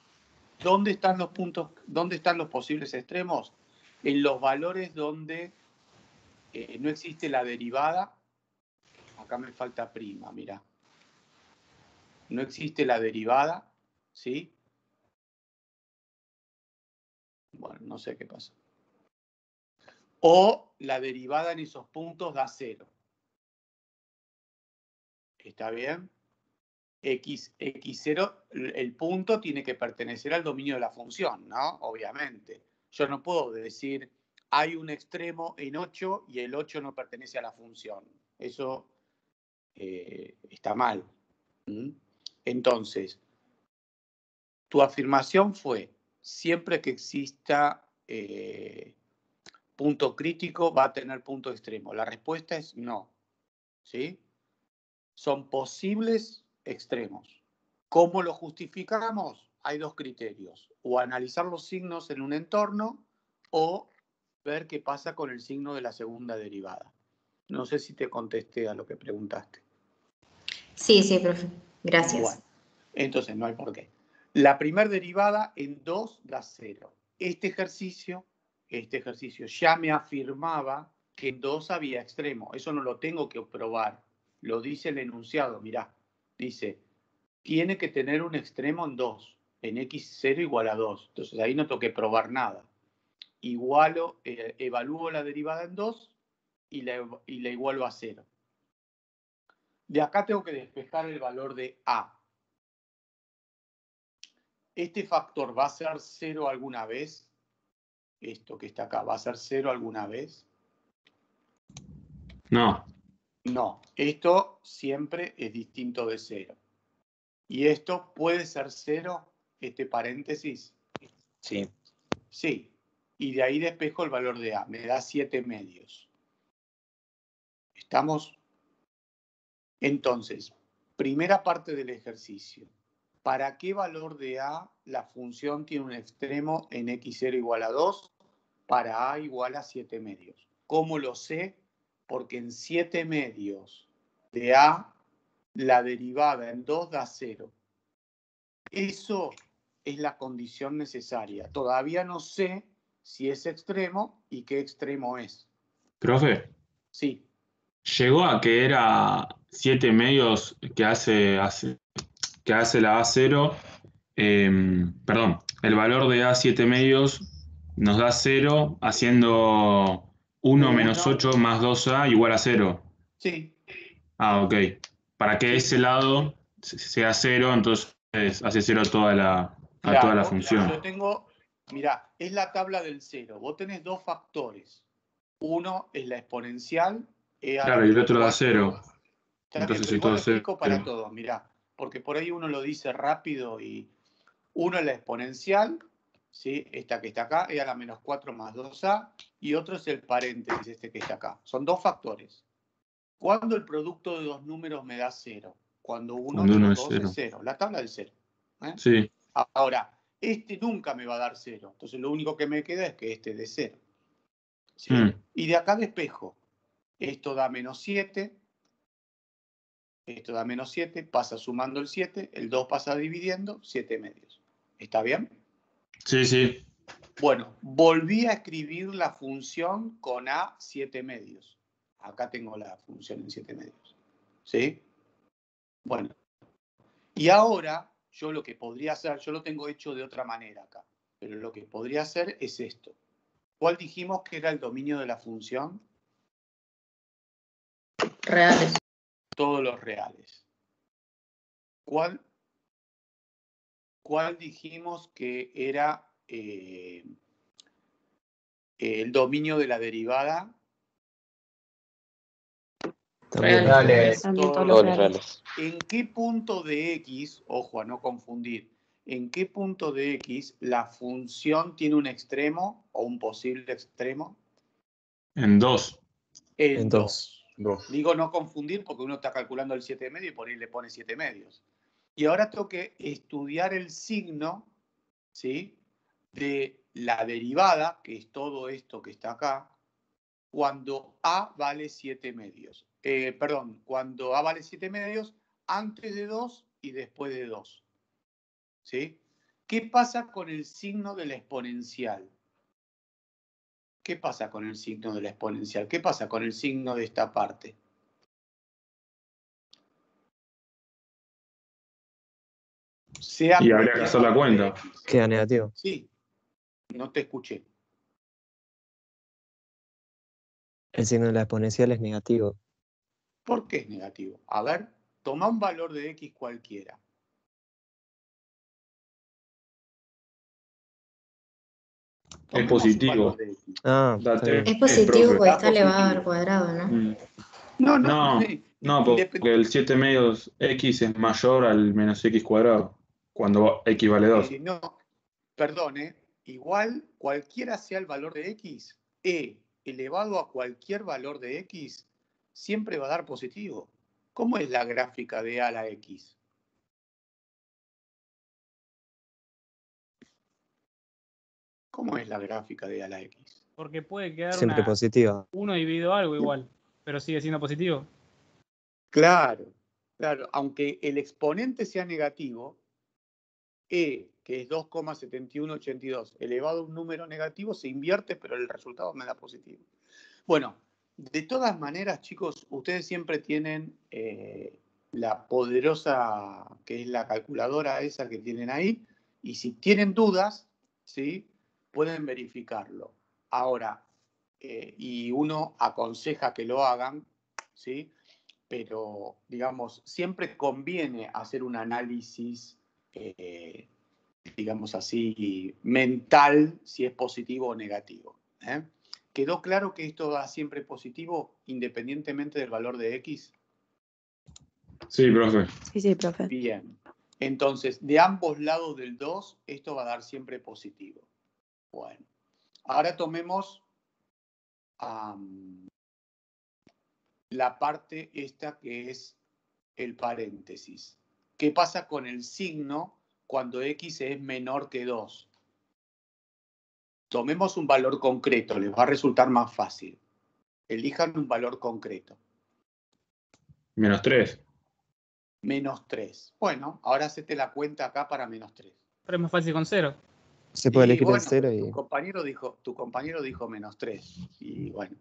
Speaker 8: ¿Dónde están los posibles extremos? En los valores donde no existe la derivada. Acá me falta prima, mirá. No existe la derivada, ¿sí? Bueno, no sé qué pasa. O la derivada en esos puntos da 0. ¿Está bien? X0, el punto tiene que pertenecer al dominio de la función, ¿no? Obviamente. Yo no puedo decir, hay un extremo en 8 y el 8 no pertenece a la función. Eso está mal. Entonces, tu afirmación fue, siempre que exista punto crítico va a tener punto extremo. La respuesta es no. ¿Sí? Son posibles extremos. ¿Cómo lo justificamos? Hay 2 criterios. O analizar los signos en un entorno o ver qué pasa con el signo de la segunda derivada. No sé si te contesté a lo que preguntaste.
Speaker 5: Sí, profe. Gracias.
Speaker 8: Bueno, entonces no hay por qué. La primera derivada en 2 da 0. Este ejercicio ya me afirmaba que en 2 había extremo. Eso no lo tengo que probar. Lo dice el enunciado, mirá. Dice, tiene que tener un extremo en 2. En x0 igual a 2. Entonces ahí no tengo que probar nada. Evalúo la derivada en 2 y la igualo a 0. De acá tengo que despejar el valor de a. ¿Este factor va a ser 0 alguna vez? Esto que está acá, ¿va a ser 0 alguna vez?
Speaker 1: No.
Speaker 8: No, esto siempre es distinto de 0. ¿Y esto puede ser 0, este paréntesis?
Speaker 3: Sí.
Speaker 8: Sí. Y de ahí despejo el valor de A. Me da 7 medios. ¿Estamos? Entonces, primera parte del ejercicio. ¿Para qué valor de A la función tiene un extremo en x0 igual a 2? Para A igual a 7 medios. ¿Cómo lo sé? Porque en 7 medios de A, la derivada en 2 da 0. Eso es la condición necesaria. Todavía no sé si es extremo y qué extremo es.
Speaker 1: Profe,
Speaker 8: Sí.
Speaker 1: llegó a que era 7 medios que hace la A0. Perdón, el valor de A 7 medios nos da 0 haciendo 1 menos 8 más 2A igual a 0.
Speaker 8: Sí.
Speaker 1: Ah, ok. Para que
Speaker 8: Sí.
Speaker 1: ese lado sea 0, entonces hace 0 a toda la
Speaker 8: Claro,
Speaker 1: función.
Speaker 8: yo tengo, mirá, es la tabla del 0. Vos tenés dos factores. Uno es la exponencial, e a la
Speaker 1: Claro, y el
Speaker 8: menos
Speaker 1: otro da
Speaker 8: 4.
Speaker 1: 0.
Speaker 8: Está bien,
Speaker 1: Entonces
Speaker 8: pero
Speaker 1: es
Speaker 8: igual
Speaker 1: todo
Speaker 8: lo
Speaker 1: 0.
Speaker 8: explico para todos, mirá. Porque por ahí uno lo dice rápido y uno es la exponencial, ¿sí? Esta que está acá, e a la menos 4 más 2a, y otro es el paréntesis, este que está acá. Son dos factores. ¿Cuándo el producto de dos números me da 0? Cuando uno
Speaker 1: Cuando
Speaker 8: de
Speaker 1: uno
Speaker 8: los
Speaker 1: es
Speaker 8: dos
Speaker 1: 0.
Speaker 8: es 0. La tabla del 0.
Speaker 1: Sí.
Speaker 8: Ahora, este nunca me va a dar 0. Entonces lo único que me queda es que este dé 0. ¿Sí? Y de acá despejo. Esto da menos 7. Esto da menos 7. Pasa sumando el 7. El 2 pasa dividiendo. 7 medios. ¿Está bien?
Speaker 1: Sí, sí.
Speaker 8: Bueno, volví a escribir la función con A 7 medios. Acá tengo la función en 7 medios. ¿Sí? Bueno. Y ahora, yo lo que podría hacer, yo lo tengo hecho de otra manera acá, pero lo que podría hacer es esto. ¿Cuál dijimos que era el dominio de la función?
Speaker 5: Reales.
Speaker 8: Todos los reales. ¿Cuál dijimos que era el dominio de la derivada?
Speaker 4: También los
Speaker 5: Reales.
Speaker 4: reales.
Speaker 2: También todos
Speaker 3: Todos
Speaker 2: los
Speaker 3: los
Speaker 2: reales.
Speaker 3: reales.
Speaker 8: ¿En qué punto de X, ojo a no confundir, en qué punto de X la función tiene un extremo o un posible extremo?
Speaker 1: En 2.
Speaker 8: En
Speaker 4: 2.
Speaker 8: 2. Digo no confundir porque uno está calculando el 7 medios y por ahí le pone 7 medios. Y ahora tengo que estudiar el signo, ¿sí?, de la derivada, que es todo esto que está acá, cuando A vale 7 medios. Cuando A vale 7 medios, antes de 2 y después de 2. ¿Sí? ¿Qué pasa con el signo de la exponencial? ¿Qué pasa con el signo de la exponencial? ¿Qué pasa con el signo de esta parte? Sea
Speaker 1: Y habría que
Speaker 8: cualquier
Speaker 1: hacer la
Speaker 8: valor de
Speaker 1: cuenta.
Speaker 8: X.
Speaker 4: Queda negativo.
Speaker 8: Sí, no te escuché.
Speaker 4: El signo de la exponencial es negativo.
Speaker 8: ¿Por qué es negativo? A ver, toma un valor de X cualquiera.
Speaker 1: Es
Speaker 8: Tomemos un
Speaker 1: positivo.
Speaker 8: valor de X.
Speaker 4: Ah,
Speaker 1: Da
Speaker 4: está
Speaker 1: 3.
Speaker 4: bien.
Speaker 5: Es positivo porque
Speaker 8: Da
Speaker 5: está elevado al
Speaker 8: positivo.
Speaker 5: cuadrado, ¿no?
Speaker 1: No, porque el 7 medios X es mayor al menos X cuadrado. Cuando X vale 2.
Speaker 8: No, perdón, igual cualquiera sea el valor de X, E elevado a cualquier valor de X siempre va a dar positivo. ¿Cómo es la gráfica de A a la X? ¿Cómo es la gráfica de A a la X?
Speaker 6: Porque puede quedar
Speaker 4: Siempre positiva.
Speaker 6: 1 dividido algo igual, pero sigue siendo positivo.
Speaker 8: Claro, claro. Aunque el exponente sea negativo, E, que es 2,7182, elevado a un número negativo, se invierte, pero el resultado me da positivo. Bueno, de todas maneras, chicos, ustedes siempre tienen la poderosa, que es la calculadora esa que tienen ahí, y si tienen dudas, ¿sí?, pueden verificarlo. Ahora, y uno aconseja que lo hagan, ¿sí?, pero, digamos, siempre conviene hacer un análisis digamos así, mental, si es positivo o negativo. ¿Quedó claro que esto da siempre positivo independientemente del valor de X?
Speaker 1: Sí, profe.
Speaker 9: Sí, profe.
Speaker 8: Bien. Entonces, de ambos lados del 2, esto va a dar siempre positivo. Bueno. Ahora tomemos la parte esta que es el paréntesis. ¿Qué pasa con el signo cuando X es menor que 2? Tomemos un valor concreto, les va a resultar más fácil. Elijan un valor concreto.
Speaker 1: -3.
Speaker 8: -3. Bueno, ahora hacete la cuenta acá para -3.
Speaker 6: Pero es más fácil con 0.
Speaker 4: Se puede
Speaker 8: Y
Speaker 4: elegir
Speaker 8: bueno,
Speaker 4: el 0
Speaker 8: tu
Speaker 4: y...
Speaker 8: compañero dijo -3. Y bueno.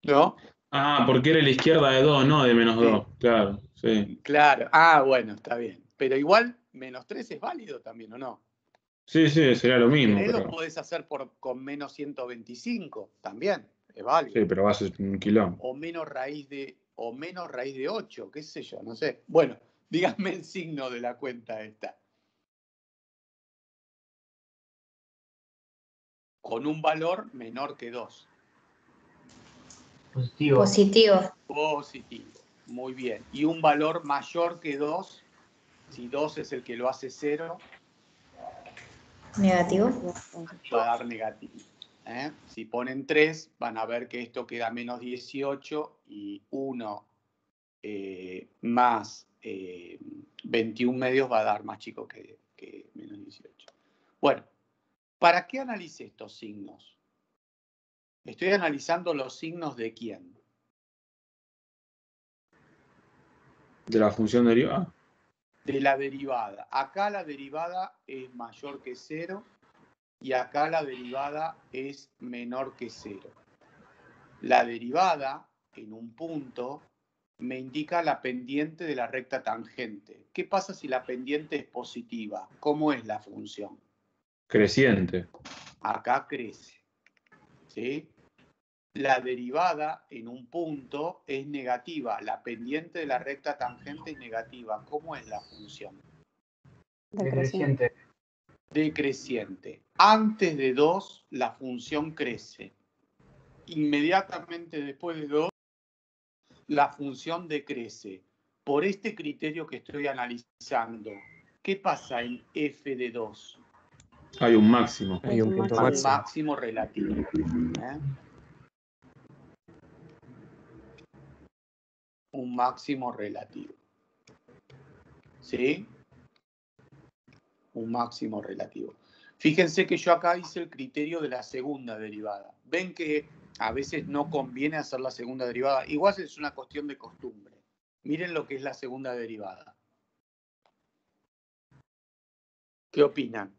Speaker 8: ¿No?
Speaker 1: Ah, porque era la izquierda de 2, no de -2.
Speaker 8: Sí.
Speaker 1: Claro, sí.
Speaker 8: Claro. Ah, bueno, está bien. Pero igual, -3 es válido también, ¿o no?
Speaker 1: Sí, sería lo
Speaker 8: Si
Speaker 1: mismo,
Speaker 8: querés, lo
Speaker 1: pero...
Speaker 8: podés hacer con -125, también, es válido.
Speaker 1: Sí, pero va a ser un quilombo.
Speaker 8: O menos raíz de 8, qué sé yo, no sé. Bueno, díganme el signo de la cuenta esta. Con un valor menor que 2.
Speaker 7: Positivo.
Speaker 5: Positivo.
Speaker 8: Positivo. Muy bien. Y un valor mayor que 2, si 2 es el que lo hace 0,
Speaker 5: Negativo.
Speaker 8: va a dar negativo. Si ponen 3, van a ver que esto queda -18 y 1 más 21 medios va a dar más chico que -18. Bueno, ¿para qué analicé estos signos? Estoy analizando los signos de quién.
Speaker 1: ¿De la función derivada?
Speaker 8: De la derivada. Acá la derivada es mayor que 0 y acá la derivada es menor que 0. La derivada en un punto me indica la pendiente de la recta tangente. ¿Qué pasa si la pendiente es positiva? ¿Cómo es la función?
Speaker 1: Creciente.
Speaker 8: Acá crece. ¿Sí? La derivada en un punto es negativa. La pendiente de la recta tangente es negativa. ¿Cómo es la función?
Speaker 7: Decreciente.
Speaker 8: Decreciente. Antes de 2, la función crece. Inmediatamente después de 2, la función decrece. Por este criterio que estoy analizando, ¿qué pasa en f de 2?
Speaker 1: Hay un máximo.
Speaker 4: Hay un punto
Speaker 8: Un
Speaker 4: máximo.
Speaker 8: máximo relativo. Un máximo relativo. ¿Sí? Un máximo relativo. Fíjense que yo acá hice el criterio de la segunda derivada. Ven que a veces no conviene hacer la segunda derivada. Igual es una cuestión de costumbre. Miren lo que es la segunda derivada. ¿Qué opinan?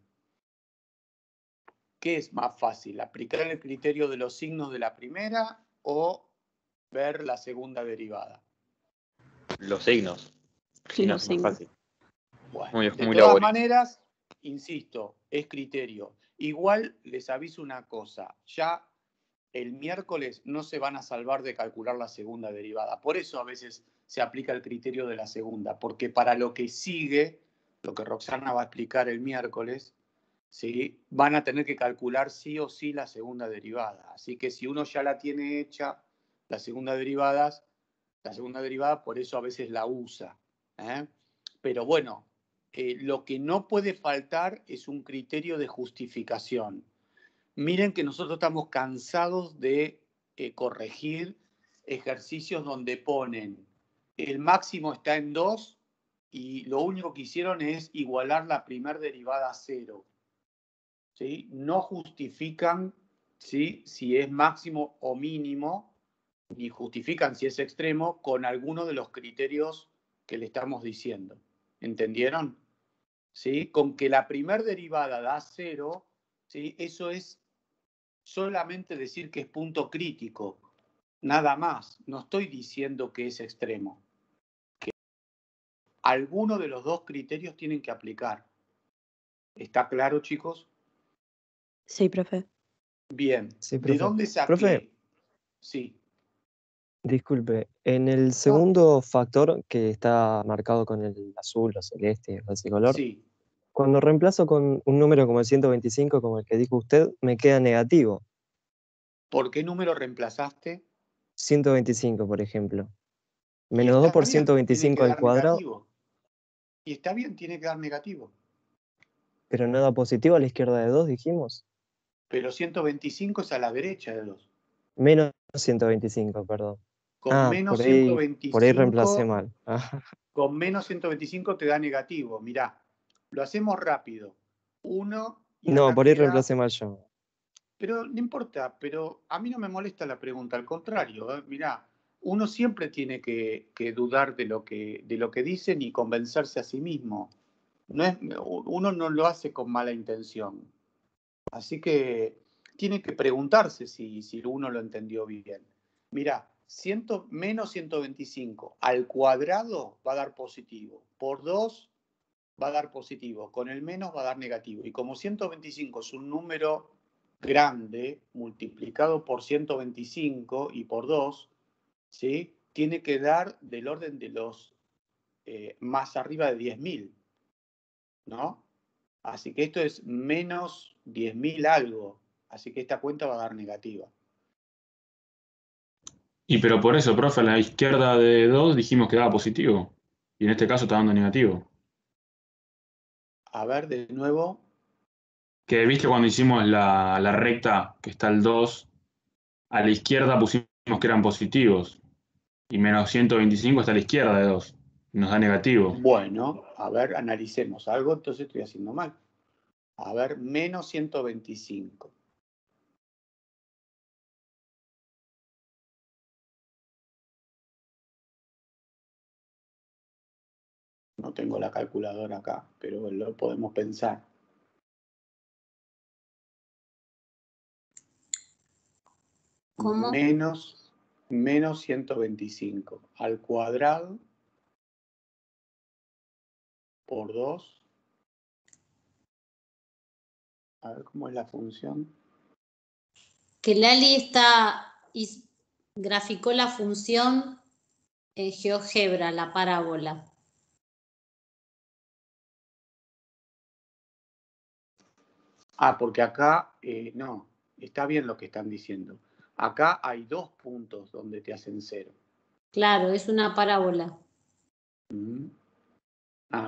Speaker 8: ¿Qué es más fácil? ¿Aplicar el criterio de los signos de la primera o ver la segunda derivada?
Speaker 3: Los signos. Sí, no,
Speaker 9: Los
Speaker 3: es más
Speaker 9: signos.
Speaker 3: fácil.
Speaker 8: Bueno,
Speaker 3: Muy
Speaker 8: de todas
Speaker 3: laboriento.
Speaker 8: maneras, insisto, es criterio. Igual les aviso una cosa, ya el miércoles no se van a salvar de calcular la segunda derivada. Por eso a veces se aplica el criterio de la segunda, porque para lo que sigue, lo que Roxana va a explicar el miércoles, ¿sí? Van a tener que calcular sí o sí la segunda derivada. Así que si uno ya la tiene hecha, la segunda derivada, por eso a veces la usa. Pero bueno, lo que no puede faltar es un criterio de justificación. Miren que nosotros estamos cansados de corregir ejercicios donde ponen el máximo está en 2 y lo único que hicieron es igualar la primer derivada a 0. ¿Sí? No justifican, ¿sí?, si es máximo o mínimo, ni justifican si es extremo con alguno de los criterios que le estamos diciendo. ¿Entendieron? ¿Sí? Con que la primer derivada da 0, ¿sí?, eso es solamente decir que es punto crítico, nada más. No estoy diciendo que es extremo. Que alguno de los dos criterios tienen que aplicar. ¿Está claro, chicos?
Speaker 9: Sí, profe.
Speaker 8: Bien.
Speaker 4: Sí,
Speaker 8: ¿De
Speaker 4: profe.
Speaker 8: dónde saqué?
Speaker 4: Profe.
Speaker 8: Sí.
Speaker 4: Disculpe, en el segundo factor que está marcado con el azul o celeste o ese color,
Speaker 8: Sí.
Speaker 4: Cuando reemplazo con un número como el 125, como el que dijo usted, me queda negativo.
Speaker 8: ¿Por qué número reemplazaste?
Speaker 4: 125, por ejemplo.
Speaker 8: Y
Speaker 4: Menos 2
Speaker 8: está
Speaker 4: por
Speaker 8: bien, tiene
Speaker 4: 125
Speaker 8: que
Speaker 4: al
Speaker 8: dar
Speaker 4: cuadrado,
Speaker 8: negativo. Y está bien, tiene que dar negativo.
Speaker 4: pero no da positivo a la izquierda de 2, dijimos.
Speaker 8: Pero 125 es a la derecha de 2.
Speaker 4: Menos 125, perdón.
Speaker 8: Con menos
Speaker 4: por ahí reemplacé
Speaker 8: 125,
Speaker 4: mal.
Speaker 8: con menos 125 te da negativo. Mirá, lo hacemos rápido. 1 y
Speaker 4: No,
Speaker 8: acá
Speaker 4: por ahí
Speaker 8: queda.
Speaker 4: reemplacé mal yo.
Speaker 8: Pero no importa, pero a mí no me molesta la pregunta, al contrario. Mirá, uno siempre tiene que dudar de lo que dicen y convencerse a sí mismo. Uno no lo hace con mala intención. Así que tiene que preguntarse si uno lo entendió bien. Mirá, menos 125 al cuadrado va a dar positivo. Por 2 va a dar positivo. Con el menos va a dar negativo. Y como 125 es un número grande, multiplicado por 125 y por 2, ¿sí? Tiene que dar del orden de los más arriba de 10.000, ¿no? Así que esto es menos 10.000 algo. Así que esta cuenta va a dar negativa.
Speaker 1: Y pero por eso, profe, a la izquierda de 2 dijimos que daba positivo. Y en este caso está dando negativo.
Speaker 8: A ver, de nuevo.
Speaker 1: Que viste cuando hicimos la recta, que está el 2, a la izquierda pusimos que eran positivos. Y menos 125 está a la izquierda de 2. Nos da negativo.
Speaker 8: Bueno, a ver, analicemos algo, entonces estoy haciendo mal. A ver, menos 125. No tengo la calculadora acá, pero lo podemos pensar.
Speaker 2: ¿Cómo?
Speaker 8: Menos 125 al cuadrado por 2. A ver cómo es la función.
Speaker 2: Que Lali graficó la función en GeoGebra, la parábola.
Speaker 8: Porque acá, no, está bien lo que están diciendo. Acá hay 2 puntos donde te hacen 0.
Speaker 2: Claro, es una parábola.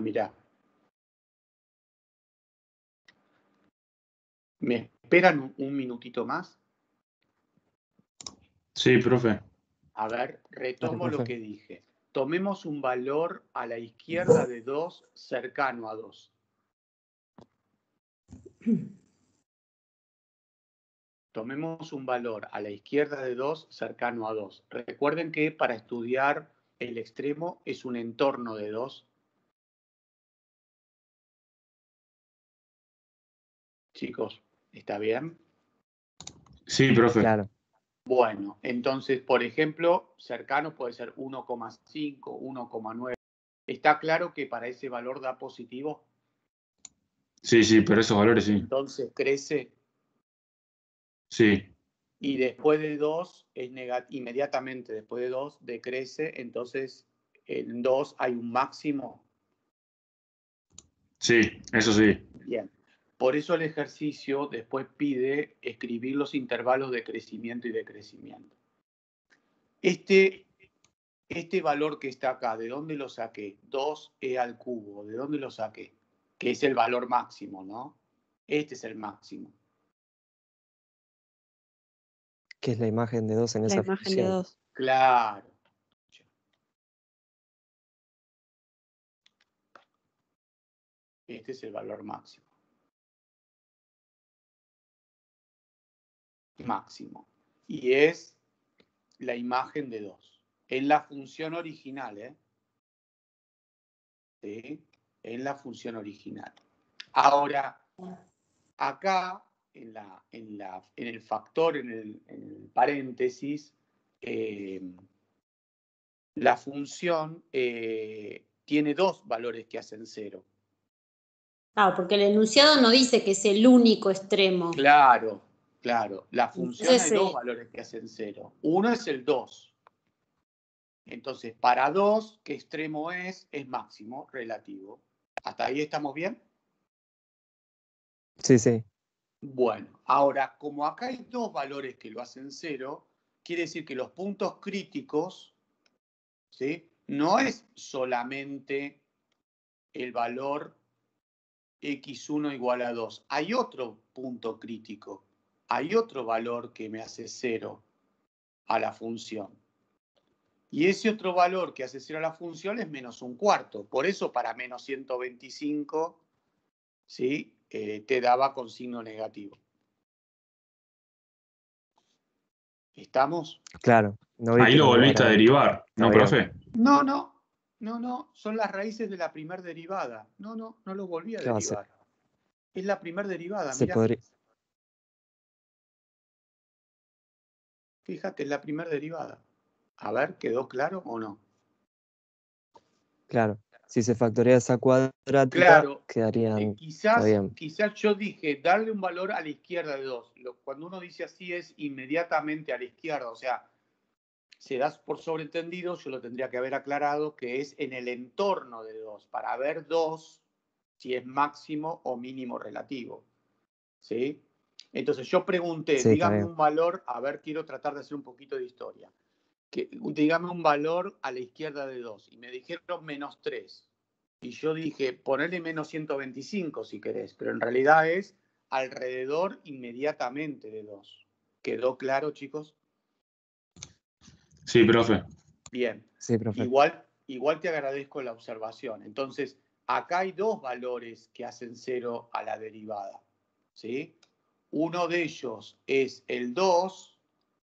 Speaker 8: Mirá. ¿Me esperan un minutito más?
Speaker 1: Sí, profe.
Speaker 8: A ver, retomo
Speaker 4: Dale,
Speaker 8: lo
Speaker 4: profe.
Speaker 8: que dije. Tomemos un valor a la izquierda de 2 cercano a 2. Tomemos un valor a la izquierda de 2 cercano a 2. Recuerden que para estudiar el extremo es un entorno de 2. Chicos, ¿está bien?
Speaker 1: Sí, profe.
Speaker 4: Claro.
Speaker 8: Bueno, entonces, por ejemplo, cercano puede ser 1,5, 1,9. ¿Está claro que para ese valor da positivo?
Speaker 1: Sí, sí, pero esos valores sí.
Speaker 8: Entonces crece.
Speaker 1: Sí,
Speaker 8: Y después de 2, inmediatamente después de 2 decrece, entonces en 2 hay un máximo.
Speaker 1: sí, eso sí.
Speaker 8: Bien. Por eso el ejercicio después pide escribir los intervalos de crecimiento y decrecimiento. Este valor que está acá, ¿de dónde lo saqué? 2e al cubo, ¿de dónde lo saqué? Que es el valor máximo, ¿no? Este es el máximo.
Speaker 4: ¿Qué es la imagen de 2 en
Speaker 9: La
Speaker 4: esa
Speaker 9: imagen de
Speaker 4: función?
Speaker 9: 2.
Speaker 8: Claro. Este es el valor máximo. Máximo. Y es la imagen de 2. En la función original, ¿eh? ¿Sí? En la función original. Ahora, acá, en el factor, en el paréntesis, la función tiene 2 valores que hacen 0.
Speaker 2: Claro, porque el enunciado no dice que es el único extremo.
Speaker 8: Claro, claro. La función
Speaker 2: Entonces,
Speaker 8: hay 2 valores que hacen 0. Uno es el 2. Entonces, para 2, ¿qué extremo es? Es máximo, relativo. ¿Hasta ahí estamos bien?
Speaker 4: Sí, sí.
Speaker 8: Bueno, ahora, como acá hay dos valores que lo hacen 0, quiere decir que los puntos críticos, ¿sí?, no es solamente el valor x1 igual a 2. Hay otro punto crítico. Hay otro valor que me hace 0 a la función. Y ese otro valor que hace 0 a la función es menos un cuarto. Por eso para menos 125, ¿sí?, te daba con signo negativo. ¿Estamos?
Speaker 4: Claro. No vi
Speaker 1: Ahí
Speaker 4: que
Speaker 1: lo
Speaker 4: no lo
Speaker 1: volviste a
Speaker 4: habrá.
Speaker 1: derivar,
Speaker 4: Está
Speaker 1: ¿no,
Speaker 4: bien.
Speaker 1: profe?
Speaker 8: No, son las raíces de la primer derivada. No lo volví a
Speaker 4: ¿Qué va a ser?
Speaker 8: derivar. Es la primer derivada,
Speaker 4: Se
Speaker 8: mirá.
Speaker 4: podría.
Speaker 8: Fíjate, es la primer derivada. A ver, ¿quedó claro o no?
Speaker 4: Claro. Si se factorea esa cuadrática,
Speaker 8: Claro,
Speaker 4: quedarían. Está
Speaker 8: quizás
Speaker 4: bien.
Speaker 8: yo dije darle un valor a la izquierda de 2. Cuando uno dice así es inmediatamente a la izquierda, o sea, se da por sobreentendido, yo lo tendría que haber aclarado, que es en el entorno de 2, para ver 2 si es máximo o mínimo relativo. ¿Sí? Entonces yo pregunté,
Speaker 4: Sí, está
Speaker 8: dígame
Speaker 4: bien.
Speaker 8: un valor, a ver, quiero tratar de hacer un poquito de historia. Dígame un valor a la izquierda de 2. Y me dijeron menos 3. Y yo dije, ponerle menos 125 si querés, pero en realidad es alrededor inmediatamente de 2. ¿Quedó claro, chicos?
Speaker 1: Sí, profe.
Speaker 8: Bien.
Speaker 4: Sí, profe.
Speaker 8: Igual te agradezco la observación. Entonces, acá hay dos valores que hacen 0 a la derivada. ¿Sí? Uno de ellos es el 2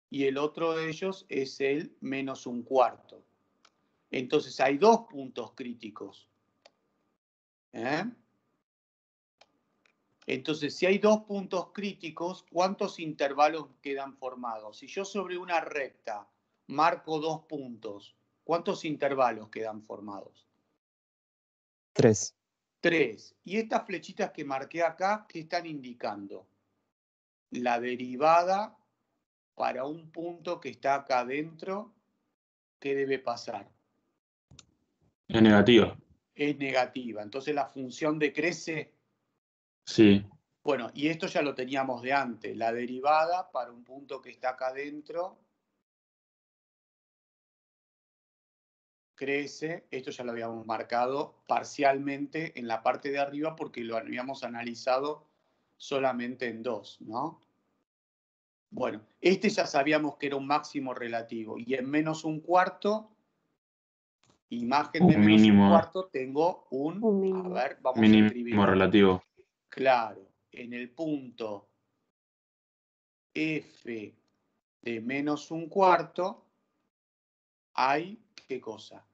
Speaker 8: y el otro de ellos es el menos un cuarto. Entonces, hay dos puntos críticos. Entonces, si hay dos puntos críticos, ¿cuántos intervalos quedan formados? Si yo sobre una recta marco 2 puntos, ¿cuántos intervalos quedan formados?
Speaker 4: 3.
Speaker 8: 3. Y estas flechitas que marqué acá, ¿qué están indicando? La derivada para un punto que está acá adentro, ¿qué debe pasar?
Speaker 1: Es negativa.
Speaker 8: Es negativa. Entonces la función decrece.
Speaker 1: Sí.
Speaker 8: Bueno, y esto ya lo teníamos de antes. La derivada para un punto que está acá adentro crece. Esto ya lo habíamos marcado parcialmente en la parte de arriba porque lo habíamos analizado solamente en 2, ¿no? Bueno, este ya sabíamos que era un máximo relativo. Y en menos un cuarto, imagen de
Speaker 1: Un
Speaker 8: menos un
Speaker 1: mínimo,
Speaker 8: cuarto, tengo
Speaker 9: Un
Speaker 8: a
Speaker 9: mínimo.
Speaker 8: ver, vamos a
Speaker 1: mínimo
Speaker 8: escribirlo.
Speaker 1: relativo.
Speaker 8: Claro, en el punto f de menos un cuarto hay, ¿qué cosa?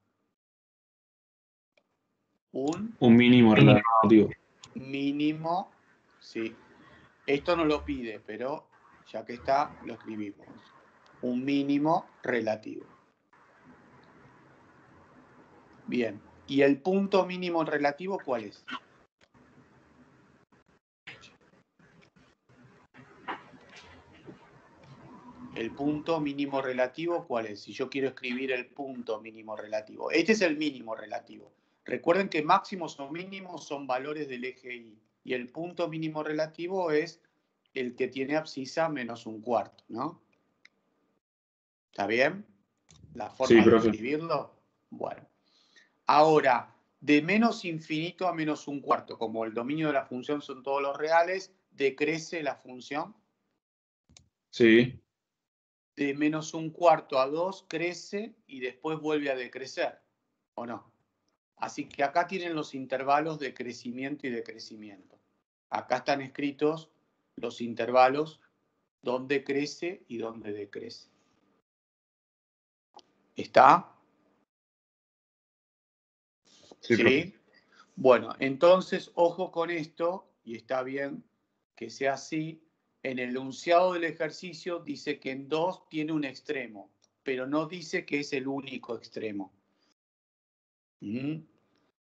Speaker 8: Un
Speaker 1: Un mínimo relativo.
Speaker 8: mínimo, sí. Esto no lo pide, pero ya que está, lo escribimos. Un mínimo relativo. Bien. ¿Y el punto mínimo relativo cuál es? El punto mínimo relativo, ¿cuál es? Si yo quiero escribir el punto mínimo relativo. Este es el mínimo relativo. Recuerden que máximos o mínimos son valores del eje Y. Y el punto mínimo relativo es el que tiene abscisa menos un cuarto, ¿no? ¿Está bien? La
Speaker 1: Sí,
Speaker 8: forma de
Speaker 1: profe.
Speaker 8: escribirlo. Bueno. Ahora, de menos infinito a menos un cuarto, como el dominio de la función son todos los reales, decrece la función.
Speaker 1: Sí.
Speaker 8: De menos un cuarto a 2 crece y después vuelve a decrecer, ¿o no? Así que acá tienen los intervalos de crecimiento y decrecimiento. Acá están escritos los intervalos donde crece y donde decrece. ¿Está?
Speaker 1: Sí, profe.
Speaker 8: ¿Sí? Bueno, entonces, ojo con esto, y está bien que sea así. En el enunciado del ejercicio dice que en 2 tiene un extremo, pero no dice que es el único extremo.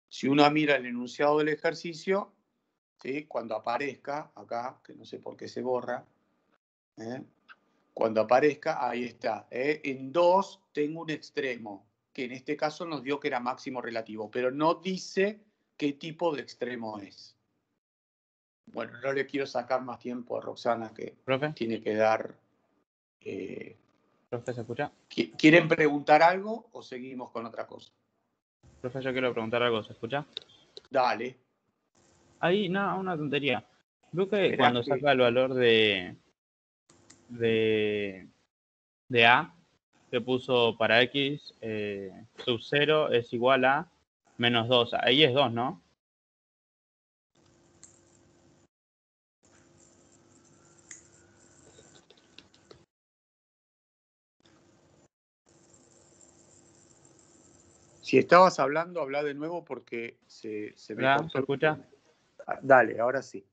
Speaker 8: Si uno mira el enunciado del ejercicio, ¿sí?, cuando aparezca, acá, que no sé por qué se borra, cuando aparezca, ahí está. En 2 tengo un extremo, que en este caso nos dio que era máximo relativo, pero no dice qué tipo de extremo es. Bueno, no le quiero sacar más tiempo a Roxana, que
Speaker 3: Profe,
Speaker 8: tiene que dar...
Speaker 3: profe, ¿se escucha?
Speaker 8: ¿Quieren preguntar algo o seguimos con otra cosa?
Speaker 3: Profe, yo quiero preguntar algo, ¿se escucha?
Speaker 8: Dale.
Speaker 3: Ahí, no, una tontería. Veo que
Speaker 8: Esperá
Speaker 3: cuando
Speaker 8: que-
Speaker 3: saca el valor de A, que puso para X, sub 0 es igual a menos 2. Ahí es 2, ¿no?
Speaker 8: Si estabas hablando, habla de nuevo porque se me
Speaker 3: ¿Verdad?
Speaker 8: cortó.
Speaker 3: ¿Se escucha?
Speaker 8: Dale, ahora sí.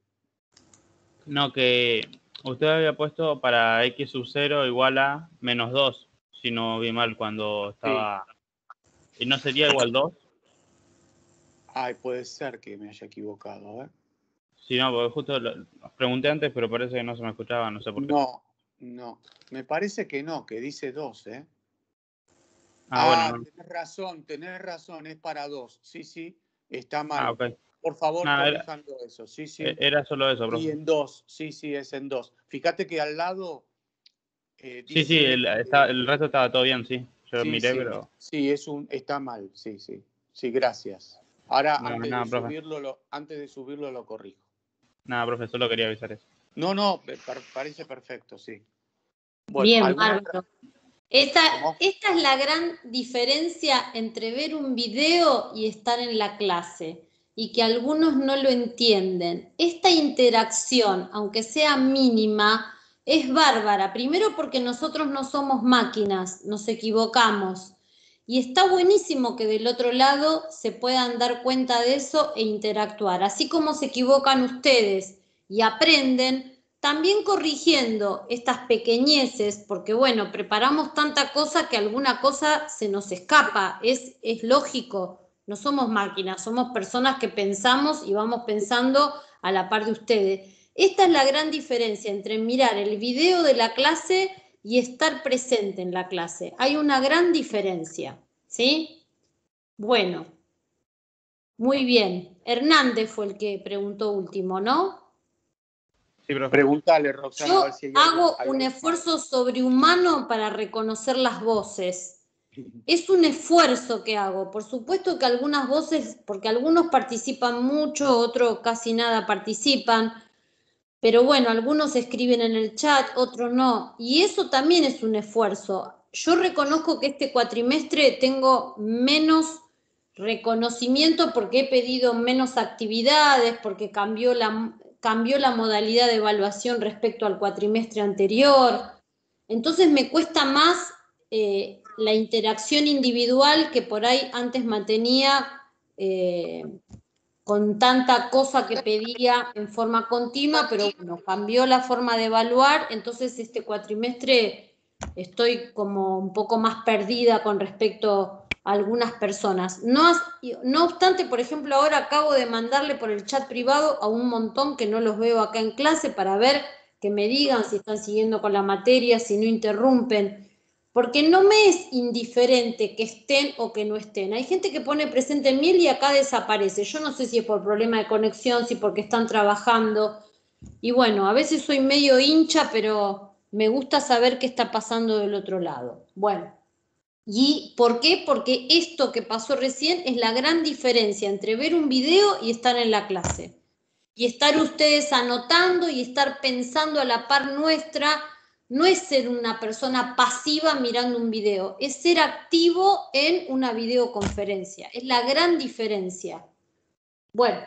Speaker 3: No, que usted había puesto para X sub 0 igual a menos 2, si no vi mal cuando estaba... ¿Y no sería igual 2?
Speaker 8: Ay, puede ser que me haya equivocado, a ver.
Speaker 3: Sí, no, porque justo lo pregunté antes, pero parece que no se me escuchaba, no sé por qué.
Speaker 8: No. Me parece que no, que dice 2, ¿eh?
Speaker 3: Bueno.
Speaker 8: Tenés razón, es para 2. Sí, está mal.
Speaker 3: Ok.
Speaker 8: Por favor,
Speaker 3: Nada,
Speaker 8: corrijando eso. Sí.
Speaker 3: Era solo eso,
Speaker 8: Y
Speaker 3: profe.
Speaker 8: en 2, sí, es en 2. Fíjate que al lado
Speaker 3: Sí,
Speaker 8: dice...
Speaker 3: el resto estaba todo bien, sí. Yo miré, pero...
Speaker 8: Sí, está mal, sí. Sí, gracias. Ahora,
Speaker 3: No,
Speaker 8: antes
Speaker 3: nada, profe.
Speaker 8: de subirlo lo corrijo.
Speaker 3: Nada, profe, solo quería avisar eso.
Speaker 8: No, parece perfecto, sí. Bueno,
Speaker 2: Bien, bárbaro.
Speaker 8: ¿Cómo?
Speaker 2: Esta es la gran diferencia entre ver un video y estar en la clase, y que algunos no lo entienden. Esta interacción, aunque sea mínima, es bárbara. Primero porque nosotros no somos máquinas, nos equivocamos. Y está buenísimo que del otro lado se puedan dar cuenta de eso e interactuar. Así como se equivocan ustedes y aprenden, también corrigiendo estas pequeñeces, porque bueno, preparamos tanta cosa que alguna cosa se nos escapa, es lógico, no somos máquinas, somos personas que pensamos y vamos pensando a la par de ustedes. Esta es la gran diferencia entre mirar el video de la clase y estar presente en la clase. Hay una gran diferencia, ¿sí? Bueno, muy bien. Hernández fue el que preguntó último, ¿no?
Speaker 3: Sí, profe.
Speaker 8: Pregúntale, Roxana, a
Speaker 2: Yo
Speaker 8: ver si hay
Speaker 2: hago
Speaker 8: algo
Speaker 2: un
Speaker 8: más.
Speaker 2: esfuerzo sobrehumano para reconocer las voces. Es un esfuerzo que hago. Por supuesto que algunas voces, porque algunos participan mucho, otros casi nada participan, pero bueno, algunos escriben en el chat, otros no. Y eso también es un esfuerzo. Yo reconozco que este cuatrimestre tengo menos reconocimiento porque he pedido menos actividades, porque cambió la modalidad de evaluación respecto al cuatrimestre anterior. Entonces me cuesta más la interacción individual que por ahí antes mantenía con tanta cosa que pedía en forma continua, pero bueno, cambió la forma de evaluar, entonces este cuatrimestre estoy como un poco más perdida con respecto a algunas personas. No obstante, por ejemplo, ahora acabo de mandarle por el chat privado a un montón que no los veo acá en clase para ver, que me digan si están siguiendo con la materia, si no interrumpen, porque no me es indiferente que estén o que no estén. Hay gente que pone presente en miel y acá desaparece. Yo no sé si es por problema de conexión, si porque están trabajando. Y bueno, a veces soy medio hincha, pero me gusta saber qué está pasando del otro lado. Bueno, ¿y por qué? Porque esto que pasó recién es la gran diferencia entre ver un video y estar en la clase. Y estar ustedes anotando y estar pensando a la par nuestra, no es ser una persona pasiva mirando un video, es ser activo en una videoconferencia. Es la gran diferencia. Bueno,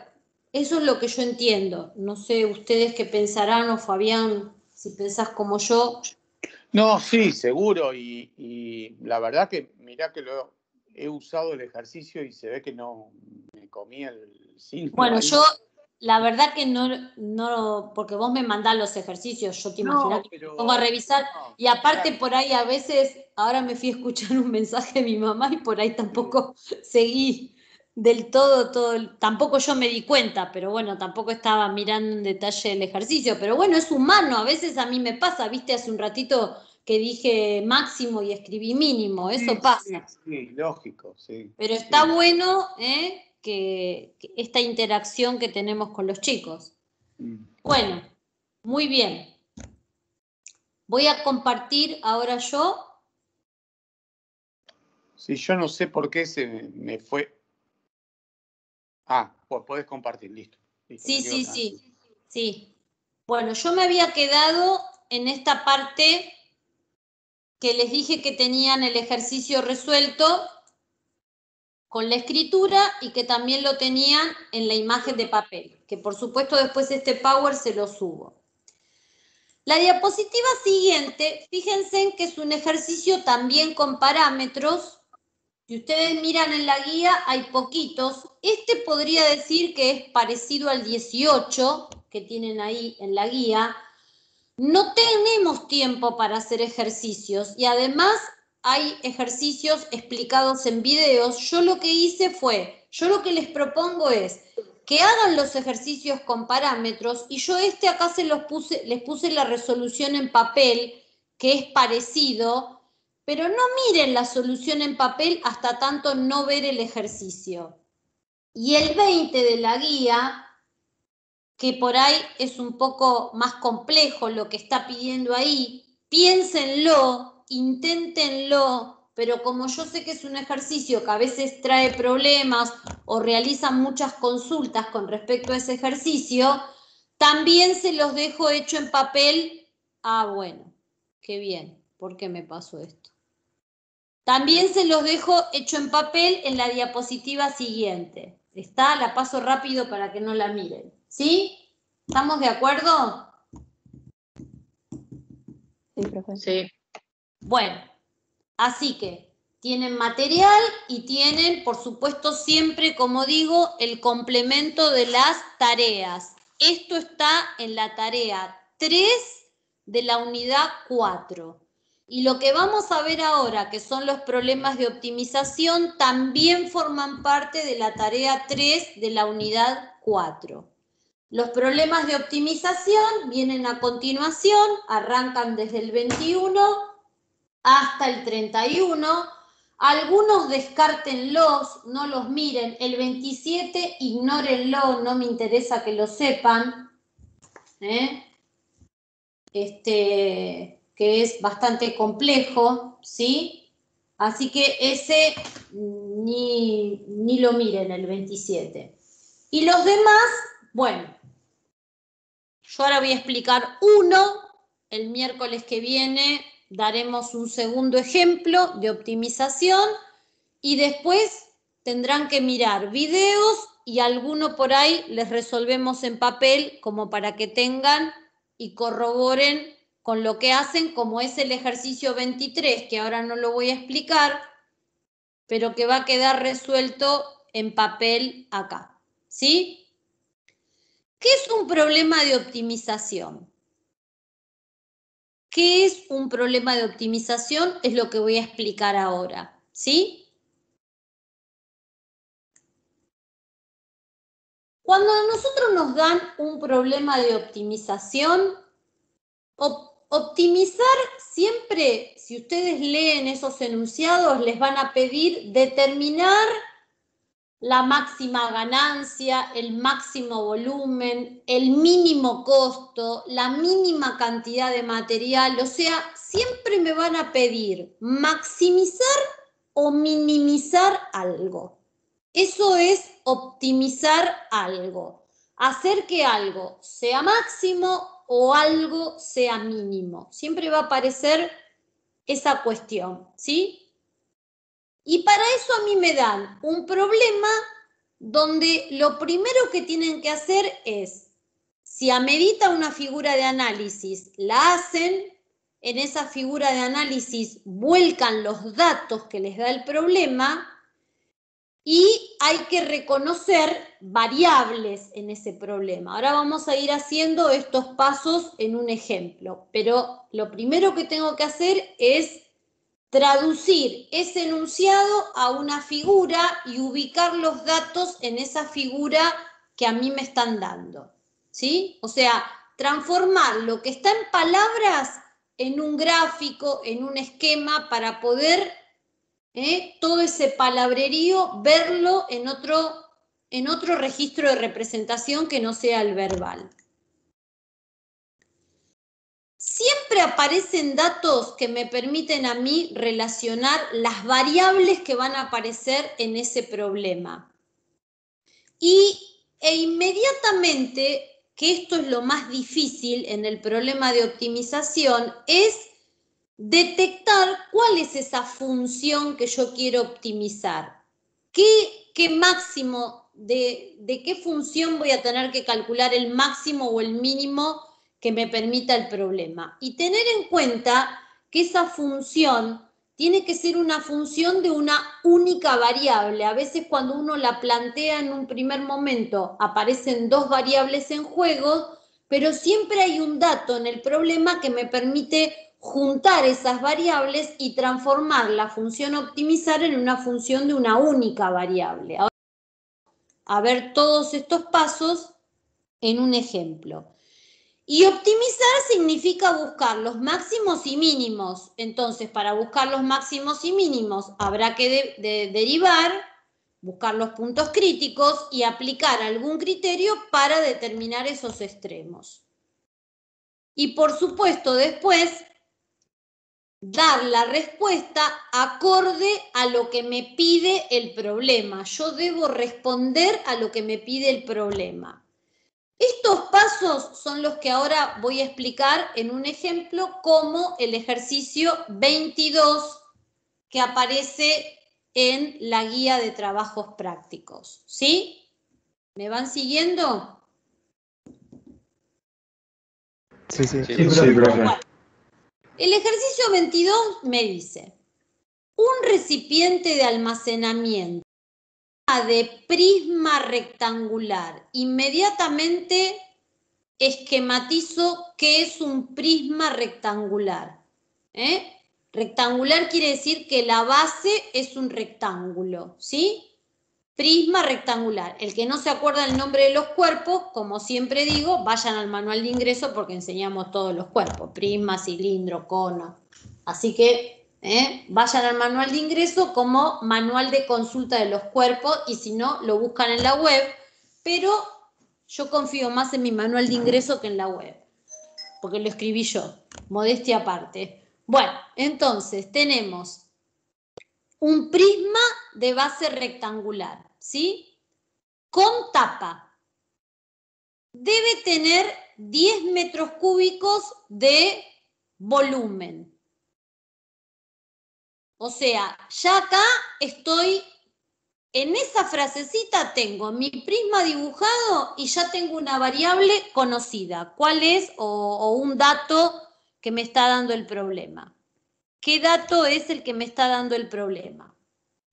Speaker 2: eso es lo que yo entiendo. No sé ustedes qué pensarán, o Fabián, si pensás como yo.
Speaker 8: No, sí, seguro. Y la verdad que mirá que he usado el ejercicio y se ve que no me comí el signo.
Speaker 2: Bueno,
Speaker 8: ahí.
Speaker 2: yo la verdad que no, porque vos me mandás los ejercicios, yo te imaginas que me pongo a revisar, y aparte por ahí a veces, ahora me fui a escuchar un mensaje de mi mamá y por ahí tampoco seguí del todo, tampoco yo me di cuenta, pero bueno, tampoco estaba mirando en detalle el ejercicio, pero bueno, es humano, a veces a mí me pasa, viste, hace un ratito que dije máximo y escribí mínimo, eso pasa.
Speaker 8: Sí, lógico, sí.
Speaker 2: Pero está bueno que esta interacción que tenemos con los chicos. Bueno, muy bien. Voy a compartir ahora yo.
Speaker 8: Sí, yo no sé por qué se me fue. Ah, pues podés compartir, listo.
Speaker 2: Sí. Bueno, yo me había quedado en esta parte que les dije que tenían el ejercicio resuelto con la escritura y que también lo tenían en la imagen de papel, que por supuesto después este Power se lo subo. La diapositiva siguiente, fíjense en que es un ejercicio también con parámetros. Si ustedes miran en la guía, hay poquitos. Este podría decir que es parecido al 18 que tienen ahí en la guía. No tenemos tiempo para hacer ejercicios y además hay ejercicios explicados en videos. Yo lo que hice fue, yo lo que les propongo es que hagan los ejercicios con parámetros y yo acá les puse la resolución en papel, que es parecido, pero no miren la solución en papel hasta tanto no ver el ejercicio. Y el 20 de la guía, que por ahí es un poco más complejo lo que está pidiendo ahí, piénsenlo, inténtenlo, pero como yo sé que es un ejercicio que a veces trae problemas o realizan muchas consultas con respecto a ese ejercicio, también se los dejo hecho en papel. Ah, bueno, qué bien, ¿por qué me pasó esto? También se los dejo hecho en papel en la diapositiva siguiente. Está, la paso rápido para que no la miren. ¿Sí? ¿Estamos de acuerdo?
Speaker 9: Sí, profe.
Speaker 5: Sí.
Speaker 2: Bueno, así que tienen material y tienen, por supuesto, siempre, como digo, el complemento de las tareas. Esto está en la tarea 3 de la unidad 4. Y lo que vamos a ver ahora, que son los problemas de optimización, también forman parte de la tarea 3 de la unidad 4. Los problemas de optimización vienen a continuación, arrancan desde el 21 hasta el 31. Algunos descártenlos, no los miren. El 27 ignórenlo, no me interesa que lo sepan. Que es bastante complejo, ¿sí? Así que ese ni lo miren, el 27. Y los demás, bueno, yo ahora voy a explicar uno. El miércoles que viene daremos un segundo ejemplo de optimización y después tendrán que mirar videos y alguno por ahí les resolvemos en papel como para que tengan y corroboren con lo que hacen, como es el ejercicio 23, que ahora no lo voy a explicar, pero que va a quedar resuelto en papel acá. ¿Sí? ¿Qué es un problema de optimización? ¿Qué es un problema de optimización? Es lo que voy a explicar ahora. ¿Sí? Cuando a nosotros nos dan un problema de optimización, optimizar siempre, si ustedes leen esos enunciados, les van a pedir determinar la máxima ganancia, el máximo volumen, el mínimo costo, la mínima cantidad de material. O sea, siempre me van a pedir maximizar o minimizar algo. Eso es optimizar algo. Hacer que algo sea máximo o algo sea mínimo. Siempre va a aparecer esa cuestión, ¿sí? Y para eso a mí me dan un problema donde lo primero que tienen que hacer es, si amerita una figura de análisis, la hacen, en esa figura de análisis vuelcan los datos que les da el problema y hay que reconocer variables en ese problema. Ahora vamos a ir haciendo estos pasos en un ejemplo, pero lo primero que tengo que hacer es traducir ese enunciado a una figura y ubicar los datos en esa figura que a mí me están dando, ¿sí? O sea, transformar lo que está en palabras en un gráfico, en un esquema, para poder todo ese palabrerío verlo en otro registro de representación que no sea el verbal. siempre aparecen datos que me permiten a mí relacionar las variables que van a aparecer en ese problema. E inmediatamente, que esto es lo más difícil en el problema de optimización, es detectar cuál es esa función que yo quiero optimizar. ¿Qué máximo, de qué función voy a tener que calcular el máximo o el mínimo que me permita el problema? Y tener en cuenta que esa función tiene que ser una función de una única variable. A veces cuando uno la plantea en un primer momento aparecen dos variables en juego, pero siempre hay un dato en el problema que me permite juntar esas variables y transformar la función optimizar en una función de una única variable. Ahora, a ver todos estos pasos en un ejemplo. Y optimizar significa buscar los máximos y mínimos. Entonces, para buscar los máximos y mínimos habrá que derivar, buscar los puntos críticos y aplicar algún criterio para determinar esos extremos. Y por supuesto, después dar la respuesta acorde a lo que me pide el problema. Yo debo responder a lo que me pide el problema. Estos pasos son los que ahora voy a explicar en un ejemplo, como el ejercicio 22 que aparece en la guía de trabajos prácticos. ¿Sí? ¿Me van siguiendo?
Speaker 4: Sí, sí.
Speaker 1: Sí, profe.
Speaker 2: Bueno, el ejercicio 22 me dice, un recipiente de almacenamiento de prisma rectangular. Inmediatamente esquematizo qué es un prisma rectangular. Rectangular quiere decir que la base es un rectángulo, ¿sí? Prisma rectangular. El que no se acuerda el nombre de los cuerpos, como siempre digo, vayan al manual de ingreso porque enseñamos todos los cuerpos, prisma, cilindro, cono. Así que vayan al manual de ingreso como manual de consulta de los cuerpos y si no, lo buscan en la web, pero yo confío más en mi manual de ingreso que en la web, porque lo escribí yo, modestia aparte. Bueno, entonces tenemos un prisma de base rectangular, ¿sí? Con tapa. Debe tener 10 metros cúbicos de volumen. O sea, ya acá estoy, en esa frasecita tengo mi prisma dibujado y ya tengo una variable conocida. ¿Cuál es? O un dato que me está dando el problema. ¿Qué dato es el que me está dando el problema?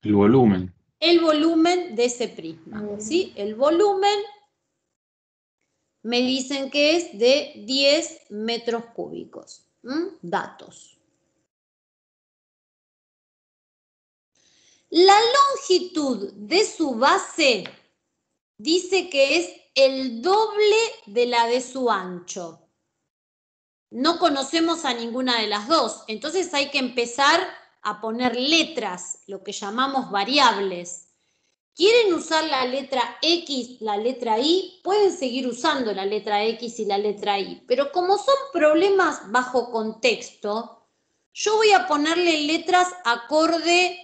Speaker 1: El volumen.
Speaker 2: El volumen de ese prisma, ¿sí? El volumen me dicen que es de 10 metros cúbicos. Datos. La longitud de su base dice que es el doble de la de su ancho. No conocemos a ninguna de las dos, entonces hay que empezar a poner letras, lo que llamamos variables. ¿Quieren usar la letra X, la letra Y? Pueden seguir usando la letra X y la letra Y, pero como son problemas bajo contexto, yo voy a ponerle letras acorde,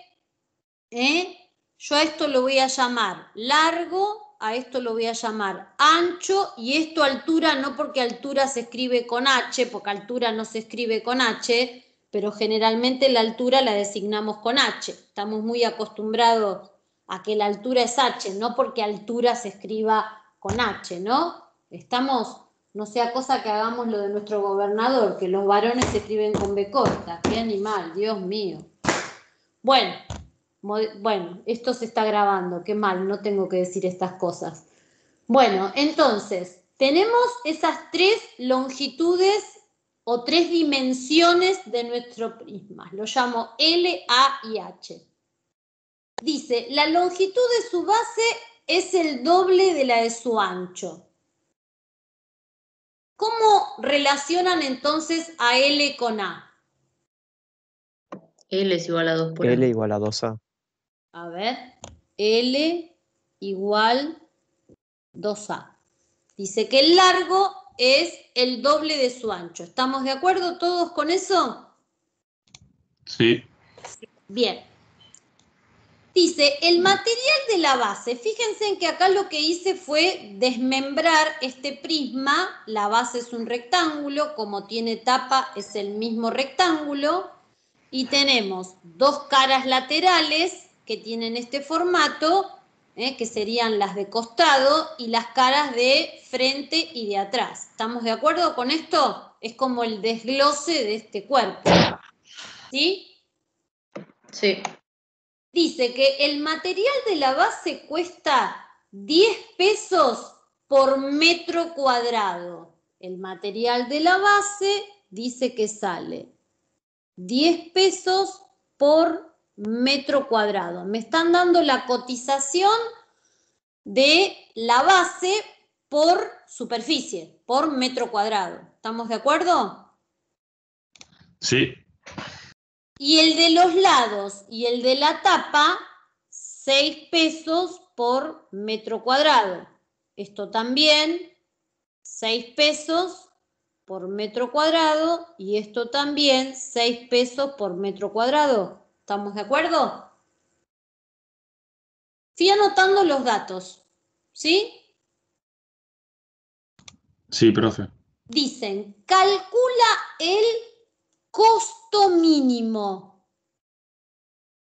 Speaker 2: yo a esto lo voy a llamar largo, a esto lo voy a llamar ancho, y esto altura, no porque altura se escribe con H, porque altura no se escribe con H, pero generalmente la altura la designamos con H. Estamos muy acostumbrados a que la altura es H, no porque altura se escriba con H, ¿no? Estamos, no sea cosa que hagamos lo de nuestro gobernador, que los varones se escriben con B corta. ¡Qué animal, Dios mío! Bueno, esto se está grabando, qué mal, no tengo que decir estas cosas. Bueno, entonces, tenemos esas tres longitudes o tres dimensiones de nuestro prisma. Lo llamo L, A y H. Dice, la longitud de su base es el doble de la de su ancho. ¿Cómo relacionan entonces a L con A?
Speaker 5: L es igual a 2 por A.
Speaker 4: L igual a 2A.
Speaker 2: A ver, L igual 2A. Dice que el largo es el doble de su ancho. ¿Estamos de acuerdo todos con eso?
Speaker 1: Sí.
Speaker 2: Bien. Dice, el material de la base, fíjense en que acá lo que hice fue desmembrar este prisma, la base es un rectángulo, como tiene tapa es el mismo rectángulo, y tenemos dos caras laterales que tienen este formato, que serían las de costado, y las caras de frente y de atrás. ¿Estamos de acuerdo con esto? Es como el desglose de este cuerpo. ¿Sí?
Speaker 5: Sí.
Speaker 2: Dice que el material de la base cuesta 10 pesos por metro cuadrado. El material de la base dice que sale 10 pesos por metro cuadrado. Me están dando la cotización de la base por superficie, por metro cuadrado. ¿Estamos de acuerdo?
Speaker 1: Sí.
Speaker 2: Y el de los lados y el de la tapa, 6 pesos por metro cuadrado. Esto también, 6 pesos por metro cuadrado. Y esto también, 6 pesos por metro cuadrado. ¿Estamos de acuerdo? Fui anotando los datos, ¿sí?
Speaker 1: Sí, profe.
Speaker 2: Dicen, calcula el costo mínimo.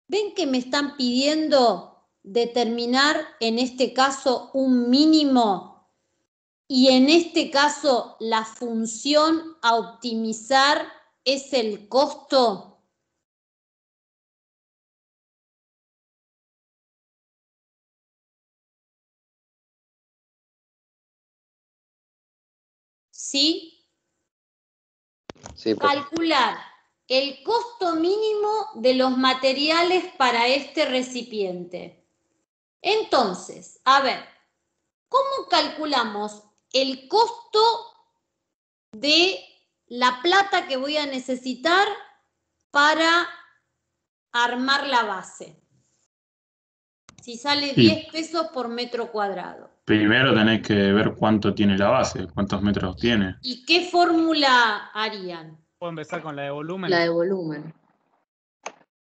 Speaker 2: ¿Ven que me están pidiendo determinar en este caso un mínimo y en este caso la función a optimizar es el costo? ¿Sí?
Speaker 4: Sí, profe.
Speaker 2: Calcular el costo mínimo de los materiales para este recipiente. Entonces, a ver, ¿cómo calculamos el costo de la plata que voy a necesitar para armar la base? Si sale 10 pesos por metro cuadrado.
Speaker 1: Primero tenés que ver cuánto tiene la base, cuántos metros tiene.
Speaker 2: ¿Y qué fórmula harían?
Speaker 6: Puedo empezar con la de volumen.
Speaker 5: La de volumen.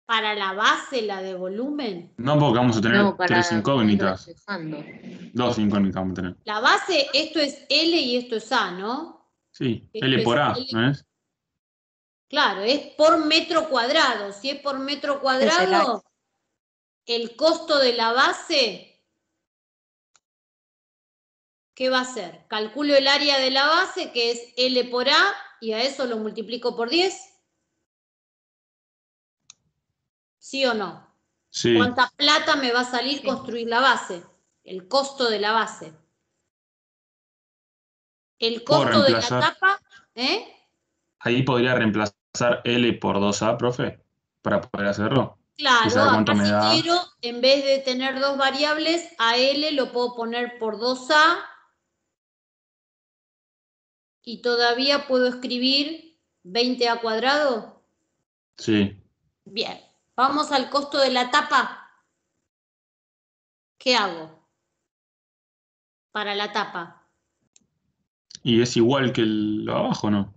Speaker 2: ¿Para la base, la de volumen?
Speaker 1: No, porque vamos a tener
Speaker 5: No, para
Speaker 1: 3 incógnitas.
Speaker 5: ir reflejando.
Speaker 1: 2 incógnitas vamos a tener.
Speaker 2: La base, esto es L y esto es A, ¿no?
Speaker 1: Sí,
Speaker 2: Esto
Speaker 1: L por
Speaker 2: es
Speaker 1: A,
Speaker 2: L.
Speaker 1: ¿no es?
Speaker 2: Claro, es por metro cuadrado. Si es por metro cuadrado, el costo de la base, ¿qué va a ser? Calculo el área de la base, que es L por A, y a eso lo multiplico por 10. ¿Sí o no?
Speaker 1: Sí.
Speaker 2: ¿Cuánta plata me va a salir construir la base? El costo de la base. El costo de la tapa, ¿eh?
Speaker 1: Ahí podría reemplazar L por 2A, profe, para poder hacerlo. Y
Speaker 2: Claro,
Speaker 1: saber cuánto
Speaker 2: acá
Speaker 1: me
Speaker 2: si
Speaker 1: da.
Speaker 2: quiero, en vez de tener dos variables, a L lo puedo poner por 2A y todavía puedo escribir 20A cuadrado.
Speaker 1: Sí.
Speaker 2: Bien, vamos al costo de la tapa. ¿Qué hago para la tapa?
Speaker 1: Y es igual que lo abajo, ¿no?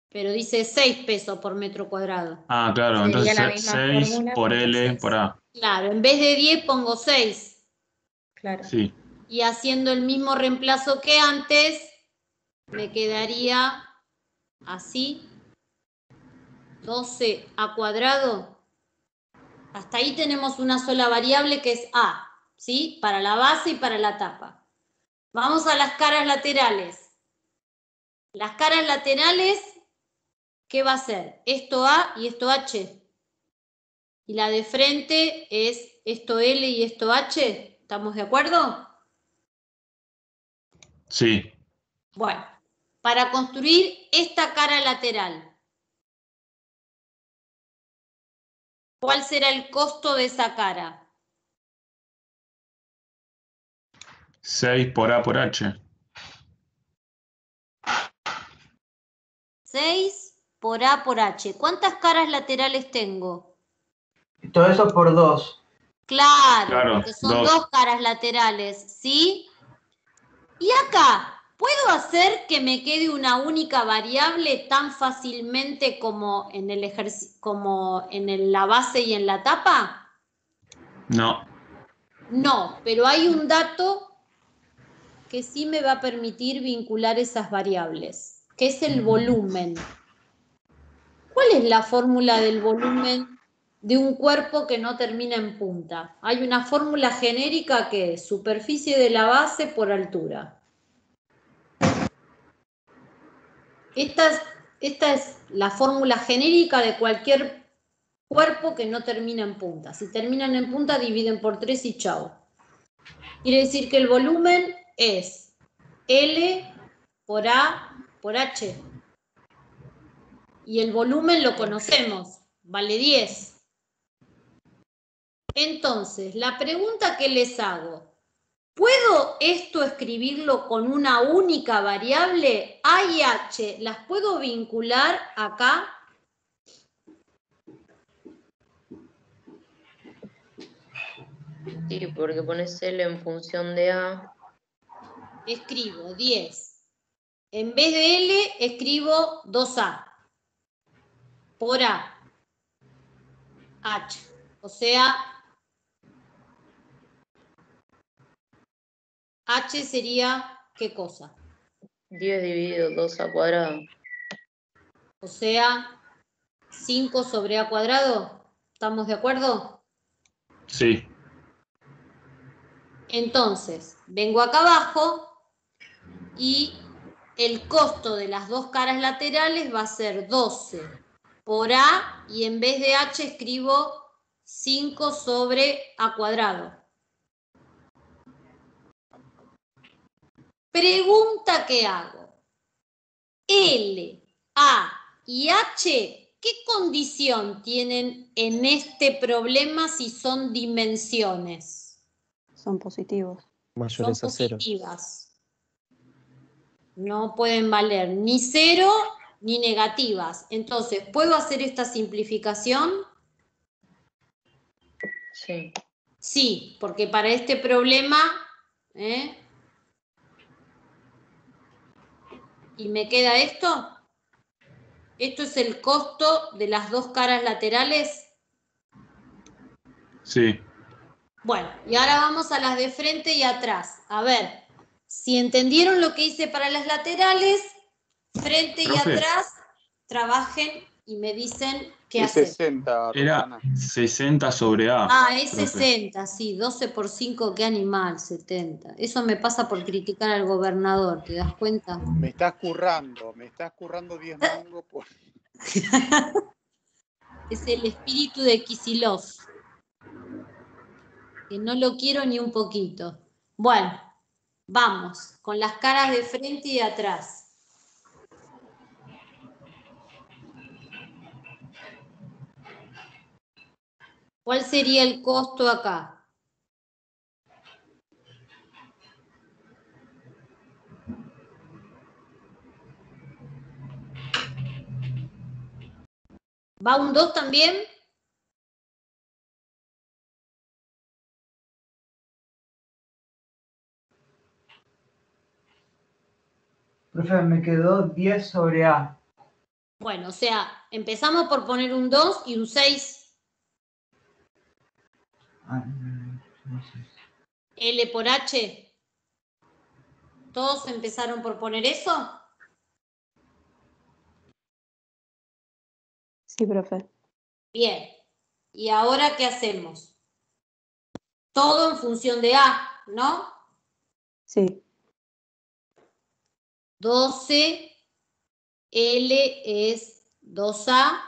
Speaker 2: Pero dice 6 pesos por metro cuadrado.
Speaker 1: Ah, claro,
Speaker 5: Sería la
Speaker 1: entonces
Speaker 5: misma
Speaker 1: 6
Speaker 5: fórmula,
Speaker 1: por
Speaker 5: pero
Speaker 1: L
Speaker 5: 6.
Speaker 1: por A.
Speaker 2: Claro, en vez de 10 pongo 6.
Speaker 5: Claro.
Speaker 1: Sí.
Speaker 2: Y haciendo el mismo reemplazo que antes, me quedaría así, 12A cuadrado. Hasta ahí tenemos una sola variable que es A, ¿sí? Para la base y para la tapa. Vamos a las caras laterales. Las caras laterales, ¿qué va a ser? Esto A y esto H. Y la de frente es esto L y esto H. ¿Estamos de acuerdo?
Speaker 1: Sí.
Speaker 2: Bueno, para construir esta cara lateral, ¿cuál será el costo de esa cara?
Speaker 1: 6 por A por H.
Speaker 2: 6 por A por H. ¿Cuántas caras laterales tengo?
Speaker 7: Todo eso por 2.
Speaker 2: Claro,
Speaker 1: Claro,
Speaker 2: porque son
Speaker 1: 2.
Speaker 2: dos caras laterales, ¿sí? Y acá, ¿Puedo hacer que me quede una única variable tan fácilmente como en la base y en la tapa?
Speaker 1: No.
Speaker 2: No, pero hay un dato que sí me va a permitir vincular esas variables, que es el volumen. ¿Cuál es la fórmula del volumen de un cuerpo que no termina en punta? Hay una fórmula genérica que es superficie de la base por altura. Esta es la fórmula genérica de cualquier cuerpo que no termina en punta. Si terminan en punta, dividen por 3 y chao. Quiere decir que el volumen es L por A por H. Y el volumen lo conocemos, vale 10. Entonces, la pregunta que les hago, ¿puedo esto escribirlo con una única variable? A y H, ¿las puedo vincular acá?
Speaker 10: Sí, porque pones L en función de A.
Speaker 2: Escribo 10. En vez de L, escribo 2A por A. H. O sea, H sería, ¿qué cosa?
Speaker 10: 10 dividido 2A².
Speaker 2: O sea, 5 sobre A cuadrado. ¿Estamos de acuerdo?
Speaker 1: Sí.
Speaker 2: Entonces, vengo acá abajo y el costo de las dos caras laterales va a ser 12 por A y en vez de H escribo 5 sobre A². Pregunta que hago. L, A y H, ¿qué condición tienen en este problema si son dimensiones?
Speaker 9: Son positivos.
Speaker 2: Son
Speaker 4: Mayores a 0.
Speaker 2: positivas. No pueden valer ni 0 ni negativas. Entonces, ¿puedo hacer esta simplificación?
Speaker 10: Sí.
Speaker 2: Sí, porque para este problema, ¿y me queda esto? ¿Esto es el costo de las dos caras laterales?
Speaker 1: Sí.
Speaker 2: Bueno, y ahora vamos a las de frente y atrás. A ver, si entendieron lo que hice para las laterales, frente y
Speaker 1: Profe.
Speaker 2: atrás, trabajen y me dicen qué
Speaker 8: Es
Speaker 2: hacer.
Speaker 8: 60,
Speaker 1: Era
Speaker 8: Rosana.
Speaker 1: 60 sobre A.
Speaker 2: Ah, es
Speaker 1: profe.
Speaker 2: 60, sí, 12 por 5, qué animal, 70. Eso me pasa por criticar al gobernador, ¿te das cuenta?
Speaker 8: Me estás currando 10 mangos por...
Speaker 2: Es el espíritu de Kicillof, que no lo quiero ni un poquito. Bueno, vamos, con las caras de frente y de atrás. ¿Cuál sería el costo acá? ¿Va un 2 también?
Speaker 7: Profe, me quedó 10 sobre A.
Speaker 2: Bueno, o sea, empezamos por poner un 2 y un 6.
Speaker 7: No sé.
Speaker 2: L por H. ¿Todos empezaron por poner eso?
Speaker 9: Sí, profe.
Speaker 2: Bien. ¿Y ahora qué hacemos? Todo en función de A, ¿no?
Speaker 9: Sí.
Speaker 2: 12, L es 2A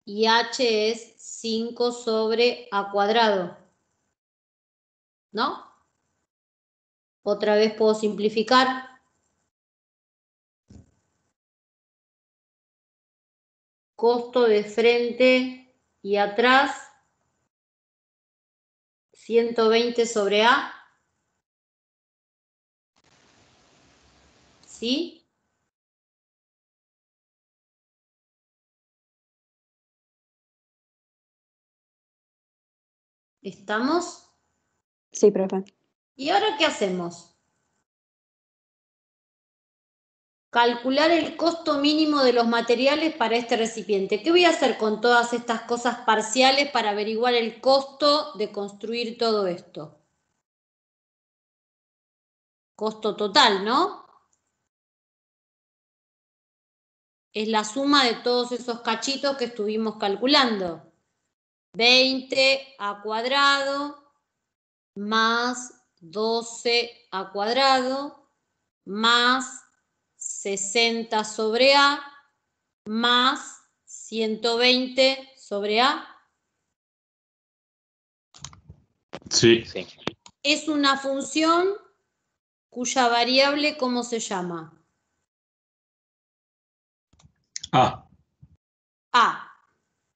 Speaker 2: y H es 5 sobre A². ¿No? Otra vez puedo simplificar. Costo de frente y atrás, 120 sobre A. ¿Sí? ¿Estamos?
Speaker 9: Sí, profe.
Speaker 2: ¿Y ahora qué hacemos? calcular el costo mínimo de los materiales para este recipiente. ¿Qué voy a hacer con todas estas cosas parciales para averiguar el costo de construir todo esto? Costo total, ¿no? Es la suma de todos esos cachitos que estuvimos calculando. 20 a cuadrado más 12 a cuadrado más 60 sobre A más 120 sobre A.
Speaker 1: Sí.
Speaker 3: Sí.
Speaker 2: Es una función cuya variable, ¿cómo se llama?
Speaker 1: A.
Speaker 2: A.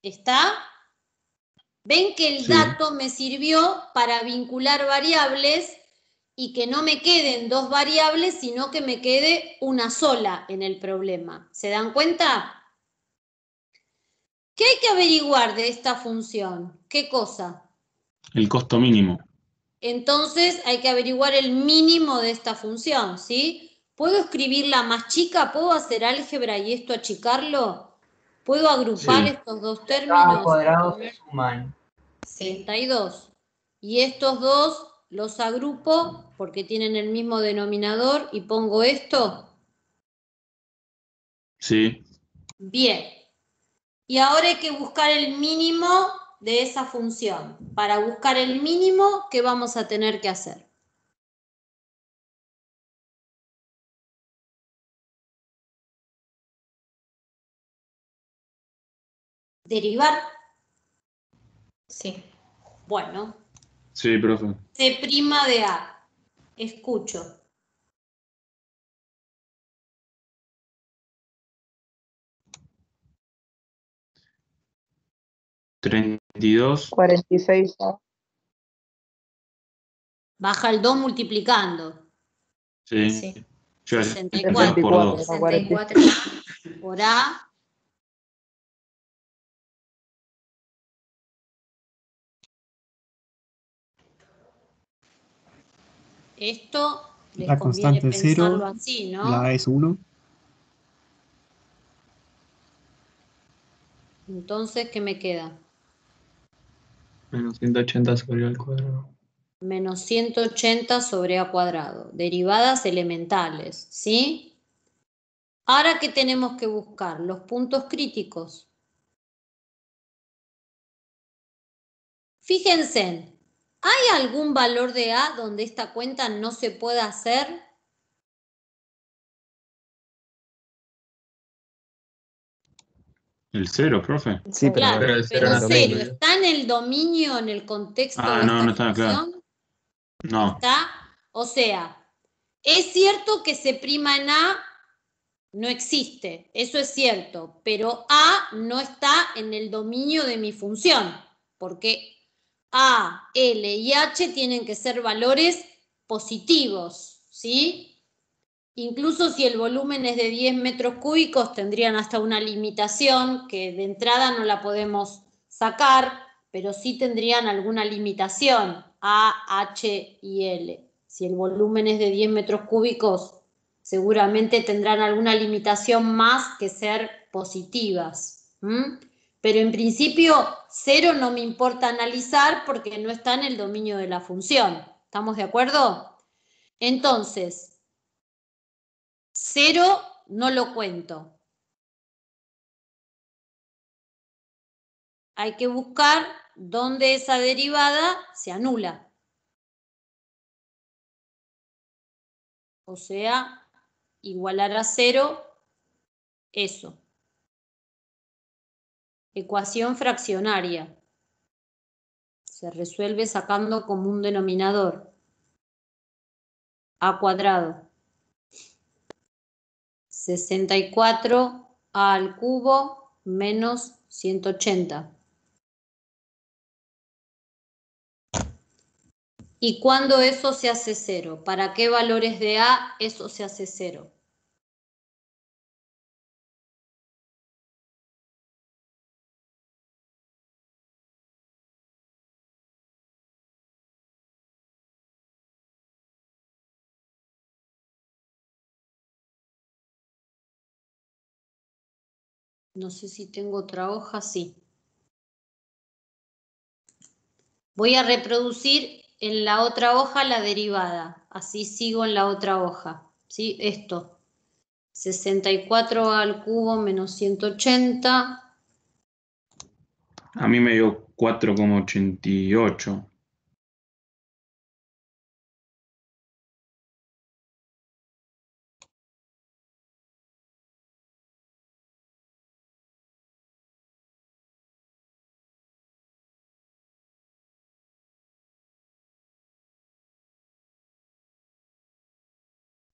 Speaker 2: ¿Está? Ven que el
Speaker 1: Sí.
Speaker 2: dato me sirvió para vincular variables y que no me queden dos variables, sino que me quede una sola en el problema. ¿Se dan cuenta? ¿Qué hay que averiguar de esta función? ¿Qué cosa?
Speaker 1: El costo mínimo.
Speaker 2: Entonces hay que averiguar el mínimo de esta función, ¿sí? ¿Puedo escribirla más chica? ¿Puedo hacer álgebra y esto achicarlo? ¿Puedo agrupar
Speaker 1: Sí.
Speaker 2: estos dos
Speaker 7: A
Speaker 2: términos?
Speaker 7: cuadrado se suman.
Speaker 2: 32. Y estos dos los agrupo porque tienen el mismo denominador y pongo esto.
Speaker 1: Sí.
Speaker 2: Bien. Y ahora hay que buscar el mínimo de esa función. Para buscar el mínimo, ¿qué vamos a tener que hacer? Derivar.
Speaker 5: Sí.
Speaker 2: Bueno,
Speaker 1: Sí, profe.
Speaker 2: C' de A. Escucho.
Speaker 1: ¿32?
Speaker 9: 46 A.
Speaker 2: Baja el 2 multiplicando.
Speaker 1: Sí.
Speaker 5: Sí.
Speaker 1: Yo voy a
Speaker 2: 64
Speaker 1: por 2.
Speaker 5: 64.
Speaker 2: por A. Esto les
Speaker 11: La
Speaker 2: conviene
Speaker 11: constante es 0,
Speaker 2: pensarlo así,
Speaker 11: la
Speaker 2: ¿no?
Speaker 11: A es 1.
Speaker 2: Entonces, ¿qué me queda?
Speaker 4: Menos 180 sobre al cuadrado.
Speaker 2: Menos 180 sobre A cuadrado. Derivadas elementales, ¿sí? Ahora, ¿qué tenemos que buscar? Los puntos críticos. Fíjense, ¿hay algún valor de A donde esta cuenta no se pueda hacer?
Speaker 1: ¿El 0, profe?
Speaker 4: Sí, pero
Speaker 2: Claro,
Speaker 4: no
Speaker 11: Pero el
Speaker 4: está
Speaker 11: cero
Speaker 4: en
Speaker 2: pero
Speaker 4: el
Speaker 11: no está
Speaker 2: cero,
Speaker 4: dominio.
Speaker 11: incluido.
Speaker 2: ¿está en el dominio, en el contexto
Speaker 1: Ah,
Speaker 2: de
Speaker 1: no,
Speaker 2: esta
Speaker 1: no está claro.
Speaker 2: función?
Speaker 1: No.
Speaker 2: ¿Está? O sea, es cierto que C' en A no existe, eso es cierto, pero A no está en el dominio de mi función, porque A, L y H tienen que ser valores positivos, ¿sí? Incluso si el volumen es de 10 metros cúbicos, tendrían hasta una limitación que de entrada no la podemos sacar, pero sí tendrían alguna limitación, A, H y L. Si el volumen es de 10 metros cúbicos, seguramente tendrán alguna limitación más que ser positivas. Pero en principio, 0 no me importa analizar porque no está en el dominio de la función. ¿Estamos de acuerdo? Entonces, 0 no lo cuento. Hay que buscar dónde esa derivada se anula. O sea, igualar a 0 eso. Ecuación fraccionaria. Se resuelve sacando común denominador. A cuadrado. 64 a al cubo menos 180. ¿Y cuándo eso se hace 0? ¿Para qué valores de A eso se hace 0? No sé si tengo otra hoja, sí. Voy a reproducir en la otra hoja la derivada. Así sigo en la otra hoja. ¿Sí? Esto. 64 al cubo menos 180.
Speaker 1: A mí me dio 4,88.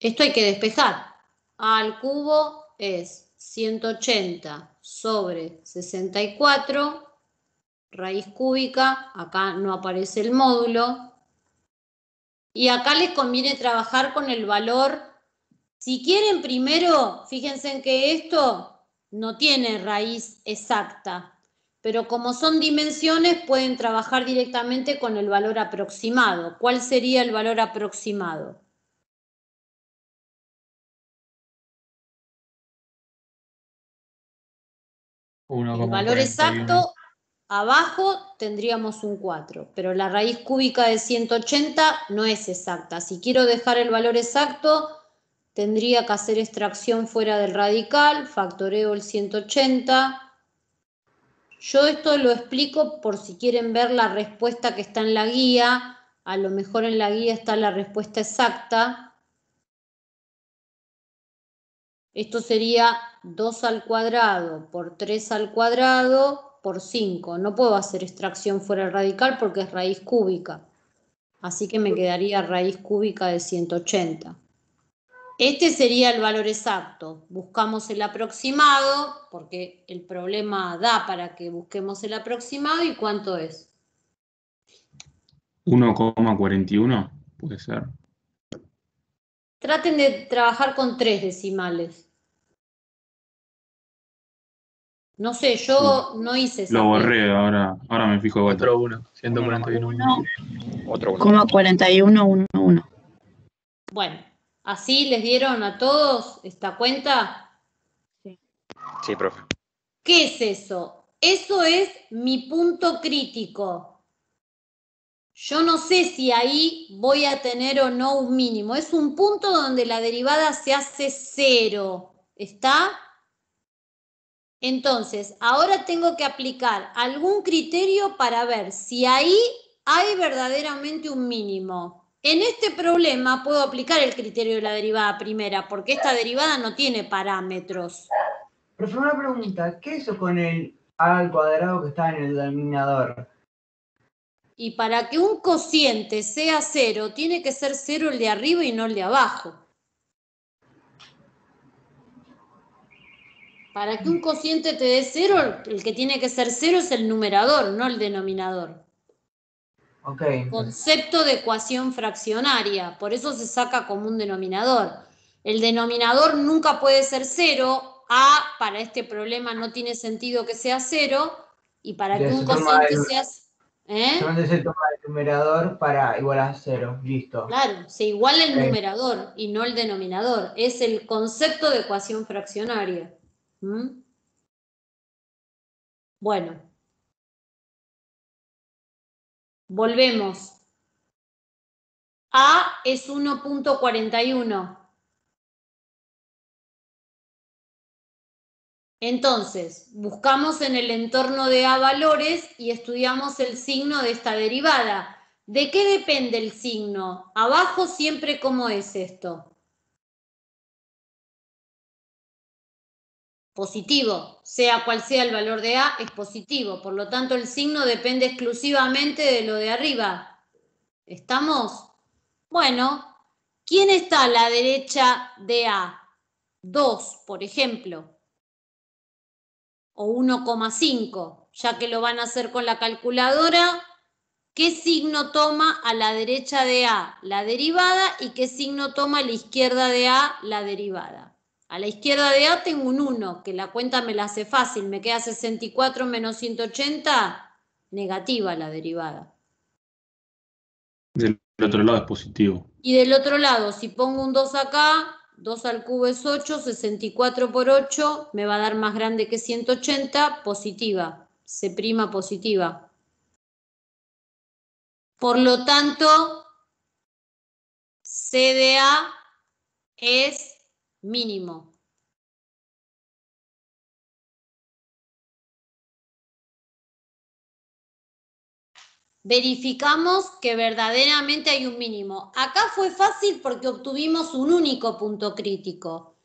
Speaker 2: Esto hay que despejar. A al cubo es 180 sobre 64, raíz cúbica, acá no aparece el módulo. Y acá les conviene trabajar con el valor. Si quieren primero, fíjense en que esto no tiene raíz exacta, pero como son dimensiones pueden trabajar directamente con el valor aproximado. ¿Cuál sería el valor aproximado? El valor
Speaker 6: 1,41.
Speaker 2: exacto, abajo tendríamos un 4, pero la raíz cúbica de 180 no es exacta. Si quiero dejar el valor exacto, tendría que hacer extracción fuera del radical, factoreo el 180. Yo esto lo explico por si quieren ver la respuesta que está en la guía. A lo mejor en la guía está la respuesta exacta. Esto sería 2 al cuadrado por 3 al cuadrado por 5. No puedo hacer extracción fuera del radical porque es raíz cúbica. Así que me quedaría raíz cúbica de 180. Este sería el valor exacto. Buscamos el aproximado, porque el problema da para que busquemos el aproximado. ¿Y cuánto es?
Speaker 1: 1,41 puede ser.
Speaker 2: Traten de trabajar con 3 decimales. No sé, yo no hice esa
Speaker 1: Lo
Speaker 2: prueba.
Speaker 1: borré, ahora me fijo de vuelta.
Speaker 6: Otro 1. 141.
Speaker 11: Otro 1.
Speaker 9: 4111.
Speaker 2: Bueno, ¿así les dieron a todos esta cuenta?
Speaker 11: Sí, profe.
Speaker 2: ¿Qué es eso? Eso es mi punto crítico. Yo no sé si ahí voy a tener o no un mínimo. Es un punto donde la derivada se hace 0. ¿Está? Entonces, ahora tengo que aplicar algún criterio para ver si ahí hay verdaderamente un mínimo. En este problema puedo aplicar el criterio de la derivada primera, porque esta derivada no tiene parámetros.
Speaker 7: Profe, una pregunta, ¿qué hizo con el a al cuadrado que está en el denominador?
Speaker 2: Y para que un cociente sea 0, tiene que ser 0 el de arriba y no el de abajo. Para que un cociente te dé 0, el que tiene que ser 0 es el numerador, no el denominador.
Speaker 7: Ok.
Speaker 2: Concepto de ecuación fraccionaria, por eso se saca como un denominador. El denominador nunca puede ser 0, A para este problema no tiene sentido que sea 0, y para que un cociente sea...
Speaker 7: Solamente se toma el numerador para igualar a 0, listo.
Speaker 2: Claro, se iguala el numerador y no el denominador. Es el concepto de ecuación fraccionaria. ¿Mm? Bueno. Volvemos. A es 1.41. Entonces, buscamos en el entorno de A valores y estudiamos el signo de esta derivada. ¿De qué depende el signo? Abajo siempre, ¿cómo es esto? Positivo. Sea cual sea el valor de A, es positivo. Por lo tanto, el signo depende exclusivamente de lo de arriba. ¿Estamos? Bueno, ¿quién está a la derecha de A? 2, por ejemplo. O 1,5, ya que lo van a hacer con la calculadora. ¿Qué signo toma a la derecha de A? La derivada. ¿Y qué signo toma a la izquierda de A? La derivada. A la izquierda de A tengo un 1, que la cuenta me la hace fácil. Me queda 64 menos 180, negativa la derivada.
Speaker 1: Del otro lado es positivo.
Speaker 2: Y del otro lado, si pongo un 2 acá, 2 al cubo es 8, 64 por 8 me va a dar más grande que 180, positiva, C' positiva. Por lo tanto, C de A es mínimo. Verificamos que verdaderamente hay un mínimo. Acá fue fácil porque obtuvimos un único punto crítico.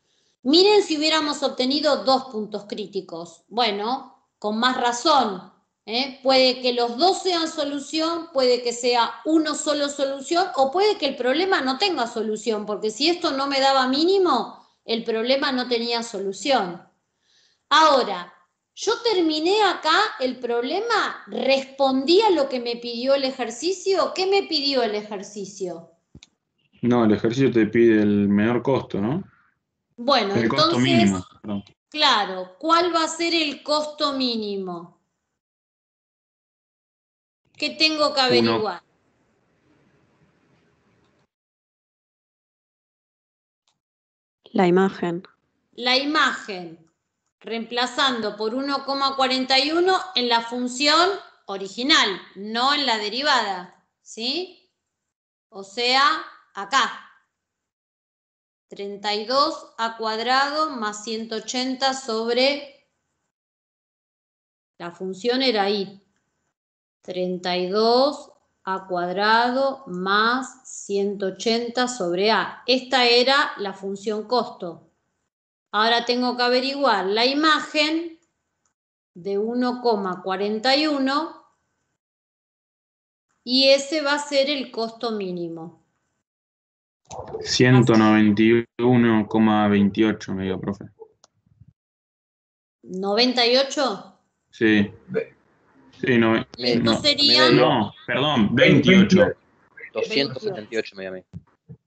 Speaker 2: Miren si hubiéramos obtenido 2 puntos críticos. Bueno, con más razón. Puede que los dos sean solución, puede que sea uno solo solución, o puede que el problema no tenga solución, porque si esto no me daba mínimo, el problema no tenía solución. Ahora, yo terminé acá el problema, respondí a lo que me pidió el ejercicio. ¿Qué me pidió el ejercicio?
Speaker 1: No, el ejercicio te pide el menor costo, ¿no?
Speaker 2: Bueno,
Speaker 1: El costo
Speaker 2: entonces,
Speaker 1: mínimo, perdón.
Speaker 2: claro, ¿cuál va a ser el costo mínimo? ¿Qué tengo que averiguar?
Speaker 9: La imagen.
Speaker 2: La imagen, reemplazando por 1,41 en la función original, no en la derivada, ¿sí? O sea, acá. 32a² más 180 sobre, la función era ahí, 32a² más 180 sobre a. Esta era la función costo. Ahora tengo que averiguar la imagen de 1,41 y ese va a ser el costo mínimo.
Speaker 1: 191,28 me dio, profe.
Speaker 2: ¿98?
Speaker 1: Sí. Sí, no.
Speaker 2: Y esto
Speaker 1: No,
Speaker 2: sería...
Speaker 1: no, perdón, 28.
Speaker 11: 278 me dio a mí.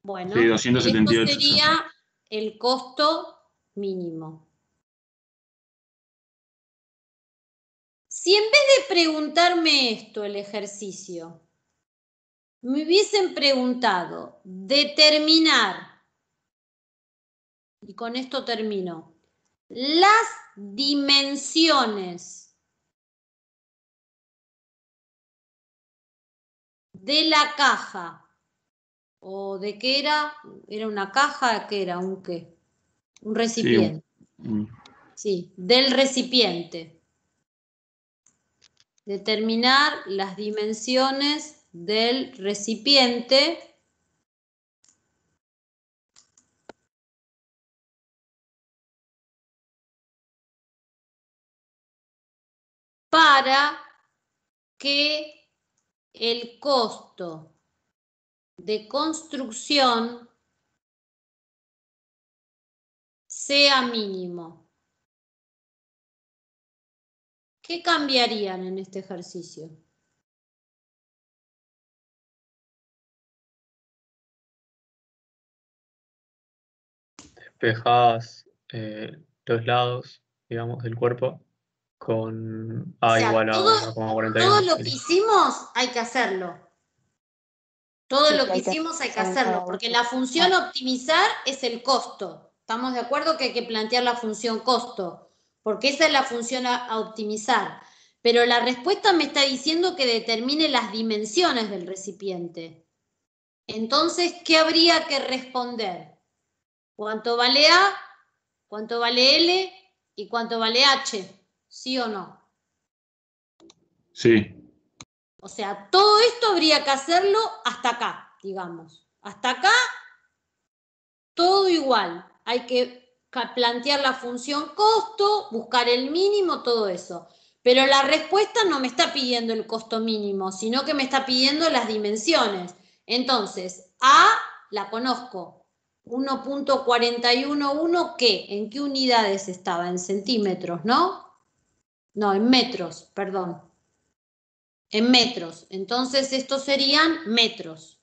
Speaker 2: Bueno,
Speaker 1: sí, 278.
Speaker 2: esto sería el costo mínimo. Si en vez de preguntarme esto, el ejercicio, me hubiesen preguntado determinar, y con esto termino, las dimensiones de la caja, o de qué era una caja, ¿qué era? ¿Un qué? Un recipiente. Sí, del recipiente. Determinar las dimensiones del recipiente para que el costo de construcción sea mínimo. ¿Qué cambiarían en este ejercicio?
Speaker 6: Despejás los lados, digamos, del cuerpo con A
Speaker 2: O sea,
Speaker 6: igual a
Speaker 2: todo
Speaker 6: 1,41.
Speaker 2: lo que hicimos hay que hacerlo. Todo lo que hicimos hay que hacerlo, porque la función optimizar es el costo. ¿Estamos de acuerdo que hay que plantear la función costo? Porque esa es la función a optimizar. Pero la respuesta me está diciendo que determine las dimensiones del recipiente. Entonces, ¿qué habría que responder? ¿Cuánto vale A? ¿Cuánto vale L? ¿Y cuánto vale H? ¿Sí o no?
Speaker 1: Sí.
Speaker 2: O sea, todo esto habría que hacerlo hasta acá, digamos. Hasta acá, todo igual. Hay que plantear la función costo, buscar el mínimo, todo eso. Pero la respuesta no me está pidiendo el costo mínimo, sino que me está pidiendo las dimensiones. Entonces, A la conozco. 1,411, ¿qué? ¿En qué unidades estaba? En centímetros, ¿no? No, en metros, perdón. En metros. Entonces, estos serían metros.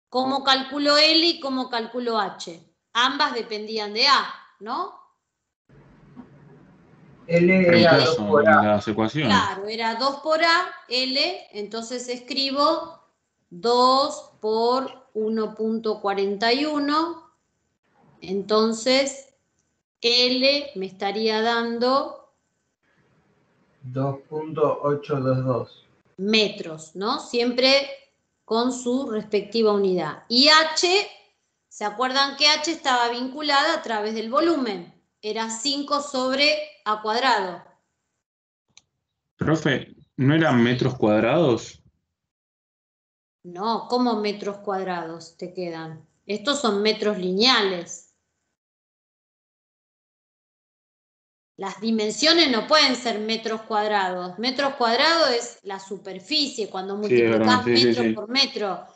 Speaker 2: ¿Cómo calculo L y cómo calculo H? Ambas dependían de A, ¿no?
Speaker 7: L era 2 por A.
Speaker 1: Las ecuaciones.
Speaker 2: Claro, era 2 por A, L, entonces escribo 2 por 1,41 Entonces, L me estaría dando
Speaker 7: 2.822.
Speaker 2: metros, ¿no? Siempre con su respectiva unidad. Y H, ¿se acuerdan que H estaba vinculada a través del volumen? Era 5 sobre A cuadrado.
Speaker 1: Profe, ¿no eran metros cuadrados?
Speaker 2: No, ¿cómo metros cuadrados te quedan? Estos son metros lineales. Las dimensiones no pueden ser metros cuadrados. Metros cuadrados es la superficie, cuando
Speaker 1: Sí, es verdad,
Speaker 2: multiplicás
Speaker 1: sí, sí,
Speaker 2: metro
Speaker 1: sí.
Speaker 2: por metro.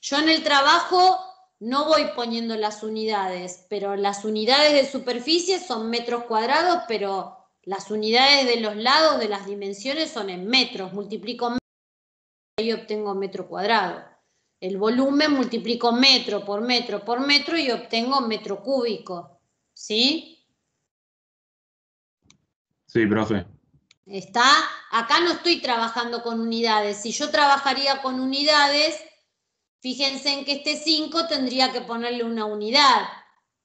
Speaker 2: Yo en el trabajo no voy poniendo las unidades, pero las unidades de superficie son metros cuadrados, pero las unidades de los lados de las dimensiones son en metros. Multiplico metros y ahí obtengo metro cuadrado. El volumen multiplico metro por metro y obtengo metro cúbico. ¿Sí?
Speaker 1: Sí, profe.
Speaker 2: ¿Está? Acá no estoy trabajando con unidades. Si yo trabajaría con unidades, fíjense en que este 5 tendría que ponerle una unidad.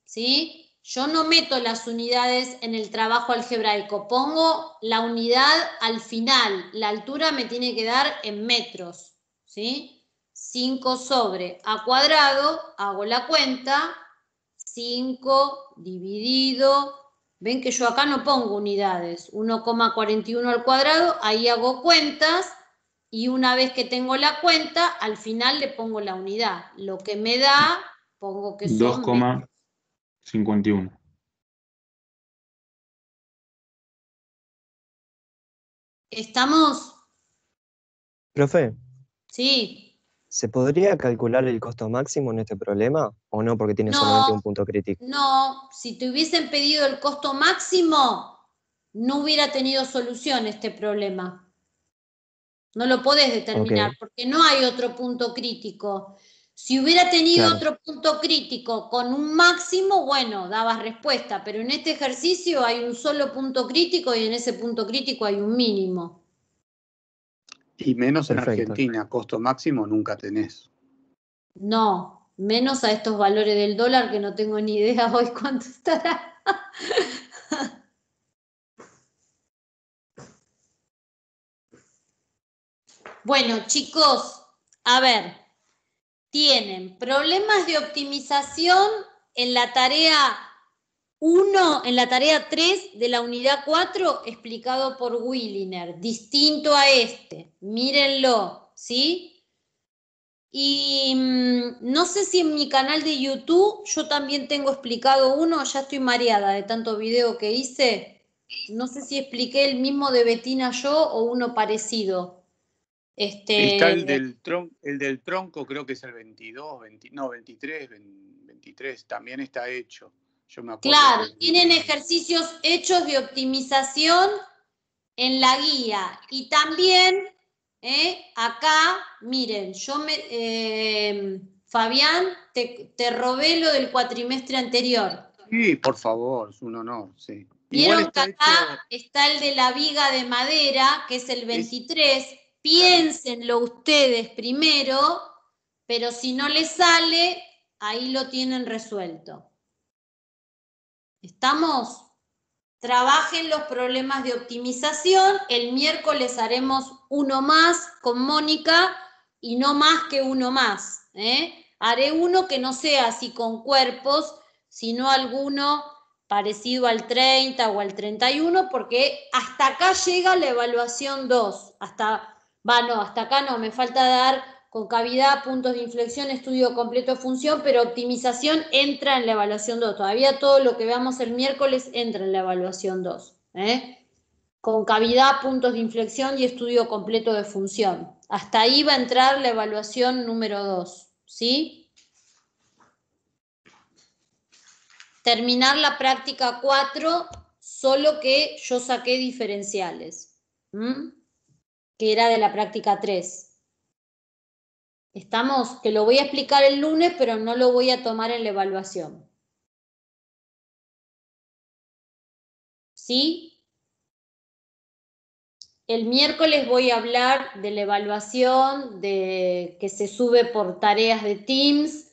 Speaker 2: ¿Sí? Yo no meto las unidades en el trabajo algebraico. Pongo la unidad al final. La altura me tiene que dar en metros. ¿Sí? 5 sobre A cuadrado, hago la cuenta. 5 dividido... Ven que yo acá no pongo unidades, 1,41 al cuadrado, ahí hago cuentas y una vez que tengo la cuenta, al final le pongo la unidad. Lo que me da, pongo que son metros.
Speaker 1: 2,51.
Speaker 2: ¿Estamos?
Speaker 4: Profe,
Speaker 2: Sí.
Speaker 4: ¿se podría calcular el costo máximo en este problema o no porque tiene solamente un
Speaker 2: No,
Speaker 4: punto crítico?
Speaker 2: no. Si te hubiesen pedido el costo máximo, no hubiera tenido solución este problema. No lo podés determinar
Speaker 4: Ok,
Speaker 2: porque no hay otro punto crítico. Si hubiera tenido
Speaker 4: claro,
Speaker 2: otro punto crítico con un máximo, bueno, dabas respuesta, pero en este ejercicio hay un solo punto crítico y en ese punto crítico hay un mínimo.
Speaker 8: Y menos en
Speaker 4: perfecto.
Speaker 8: Argentina, costo máximo nunca tenés.
Speaker 2: No, menos a estos valores del dólar que no tengo ni idea hoy cuánto estará. Bueno, chicos, a ver, tienen problemas de optimización en la tarea 1, en la tarea 3 de la unidad 4, explicado por Williner, distinto a este. Mírenlo, ¿sí? Y no sé si en mi canal de YouTube yo también tengo explicado uno, ya estoy mareada de tanto video que hice. No sé si expliqué el mismo de Betina yo o uno parecido.
Speaker 8: Está el del tronco, creo que es el 22, 23, 23, también está hecho. Yo me acuerdo
Speaker 2: Claro,
Speaker 8: que...
Speaker 2: tienen ejercicios hechos de optimización en la guía. Y también, acá, miren, Fabián, te robé lo del cuatrimestre anterior.
Speaker 8: Sí, por favor, es un honor, sí. Igual
Speaker 2: Vieron que
Speaker 8: está hecho...
Speaker 2: acá está el de la viga de madera, que es el 23. Piénsenlo ustedes primero, pero si no les sale, ahí lo tienen resuelto. ¿Estamos? Trabajen los problemas de optimización. El miércoles haremos uno más con Mónica y no más que uno más. Haré uno que no sea así con cuerpos, sino alguno parecido al 30 o al 31, porque hasta acá llega la evaluación 2. Hasta acá no, me falta dar concavidad, puntos de inflexión, estudio completo de función, pero optimización entra en la evaluación 2. Todavía todo lo que veamos el miércoles entra en la evaluación 2. Concavidad, puntos de inflexión y estudio completo de función. Hasta ahí va a entrar la evaluación número 2. ¿Sí? Terminar la práctica 4, solo que yo saqué diferenciales, que era de la práctica 3. Estamos, que lo voy a explicar el lunes, pero no lo voy a tomar en la evaluación. ¿Sí? El miércoles voy a hablar de la evaluación que se sube por tareas de Teams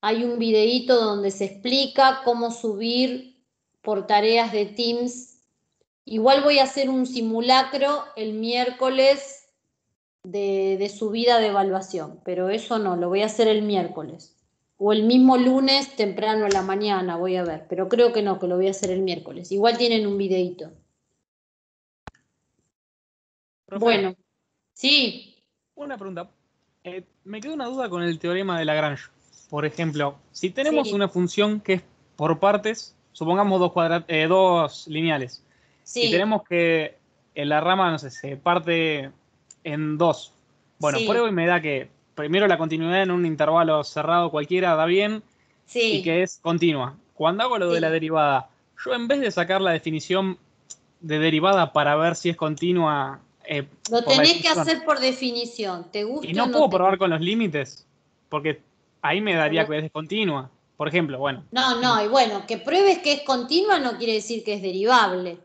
Speaker 2: Hay un videíto donde se explica cómo subir por tareas de Teams. Igual voy a hacer un simulacro el miércoles de subida de evaluación, pero eso no, lo voy a hacer el miércoles. O el mismo lunes temprano a la mañana, voy a ver. Pero creo que no, que lo voy a hacer el miércoles. Igual tienen un videíto.
Speaker 12: Profe,
Speaker 2: Bueno, sí.
Speaker 12: una pregunta. Me quedó una duda con el teorema de Lagrange. Por ejemplo, si tenemos
Speaker 2: Sí.
Speaker 12: una función que es por partes, supongamos dos lineales, y
Speaker 2: Sí,
Speaker 12: tenemos que la rama, no sé, se parte en dos. Bueno,
Speaker 2: sí,
Speaker 12: pruebo y me da que primero la continuidad en un intervalo cerrado cualquiera da bien y que
Speaker 2: sí,
Speaker 12: es continua. Cuando hago lo de la
Speaker 2: sí.
Speaker 12: derivada, yo en vez de sacar la definición de derivada para ver si es continua
Speaker 2: Lo
Speaker 12: por la
Speaker 2: tenés que
Speaker 12: definición,
Speaker 2: hacer por definición, te
Speaker 12: y
Speaker 2: guste o
Speaker 12: no
Speaker 2: no
Speaker 12: puedo
Speaker 2: te
Speaker 12: probar
Speaker 2: guste.
Speaker 12: con los límites, porque ahí me daría que es continua. Por ejemplo, bueno.
Speaker 2: No, no, y bueno, que pruebes que es continua no quiere decir que es derivable.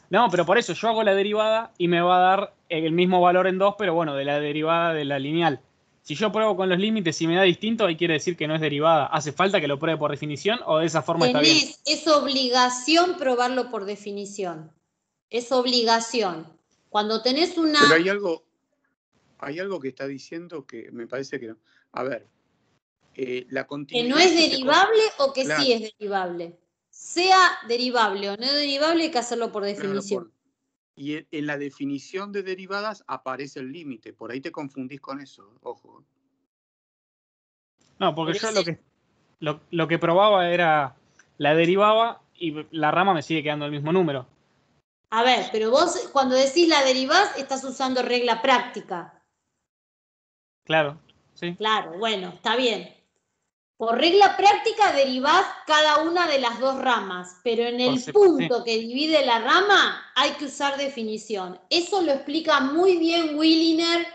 Speaker 12: No, pero por eso yo hago la derivada y me va a dar el mismo valor en 2, pero bueno, de la derivada de la lineal. Si yo pruebo con los límites y me da distinto, ahí quiere decir que no es derivada. ¿Hace falta que lo pruebe por definición o de esa forma está bien?
Speaker 2: Es obligación probarlo por definición. Es obligación. Cuando tenés una...
Speaker 8: Pero hay algo que está diciendo que me parece que no. A ver, la
Speaker 2: que
Speaker 8: continuidad
Speaker 2: no es
Speaker 8: que
Speaker 2: derivable o que
Speaker 8: claro,
Speaker 2: sí es derivable. Sea derivable o no derivable, hay que hacerlo por
Speaker 8: claro,
Speaker 2: definición.
Speaker 8: y en la definición de derivadas aparece el límite. Por ahí te confundís con eso, ojo.
Speaker 12: No, porque
Speaker 2: Pero
Speaker 12: yo
Speaker 2: ese-
Speaker 12: lo que probaba era la derivaba y la rama me sigue quedando el mismo número.
Speaker 2: A ver, pero vos cuando decís la derivás, estás usando regla práctica.
Speaker 12: Claro, sí.
Speaker 2: Claro, bueno, está bien. Por regla práctica derivás cada una de las dos ramas, pero en el
Speaker 12: Sí.
Speaker 2: punto que divide la rama hay que usar definición. Eso lo explica muy bien Williner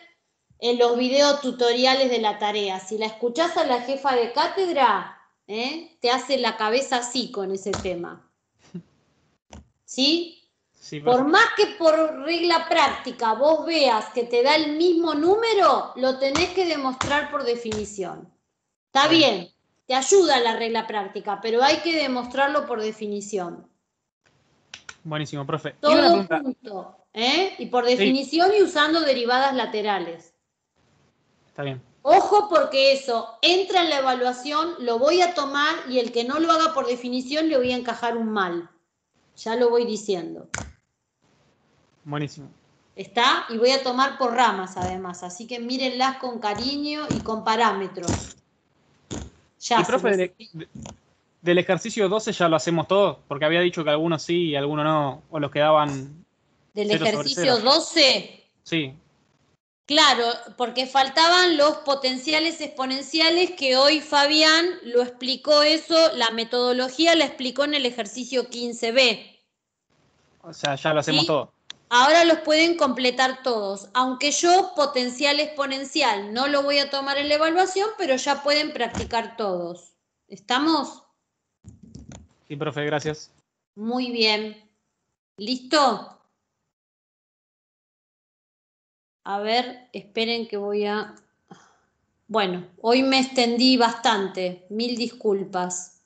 Speaker 2: en los videos tutoriales de la tarea. Si la escuchás a la jefa de cátedra, te hace la cabeza así con ese tema. ¿Sí?
Speaker 12: Sí,
Speaker 2: Por
Speaker 12: profe.
Speaker 2: más que por regla práctica vos veas que te da el mismo número, lo tenés que demostrar por definición. Está bien, te ayuda la regla práctica, pero hay que demostrarlo por definición.
Speaker 12: Buenísimo, profe. Y una
Speaker 2: Todo
Speaker 12: pregunta.
Speaker 2: junto, y por
Speaker 12: Sí,
Speaker 2: definición y usando derivadas laterales.
Speaker 12: está bien.
Speaker 2: Ojo porque eso entra en la evaluación, lo voy a tomar y el que no lo haga por definición le voy a encajar un mal. Ya lo voy diciendo.
Speaker 12: Buenísimo.
Speaker 2: ¿Está? Y voy a tomar por ramas además, así que mírenlas con cariño y con parámetros. Ya
Speaker 12: Y
Speaker 2: se
Speaker 12: profe,
Speaker 2: los...
Speaker 12: del ejercicio 12 ya lo hacemos todo, porque había dicho que algunos sí y algunos no, o los quedaban
Speaker 2: Del
Speaker 12: 0 sobre
Speaker 2: ejercicio
Speaker 12: 0.
Speaker 2: 12,
Speaker 12: Sí,
Speaker 2: claro, porque faltaban los potenciales exponenciales que hoy Fabián lo explicó eso, la metodología la explicó en el ejercicio 15b.
Speaker 12: o sea, ya lo hacemos
Speaker 2: ¿Sí?
Speaker 12: todo.
Speaker 2: Ahora los pueden completar todos, aunque yo potencial exponencial no lo voy a tomar en la evaluación, pero ya pueden practicar todos. ¿Estamos?
Speaker 12: Sí, profe, gracias.
Speaker 2: Muy bien. ¿Listo? A ver, esperen que voy a... Bueno, hoy me extendí bastante, mil disculpas.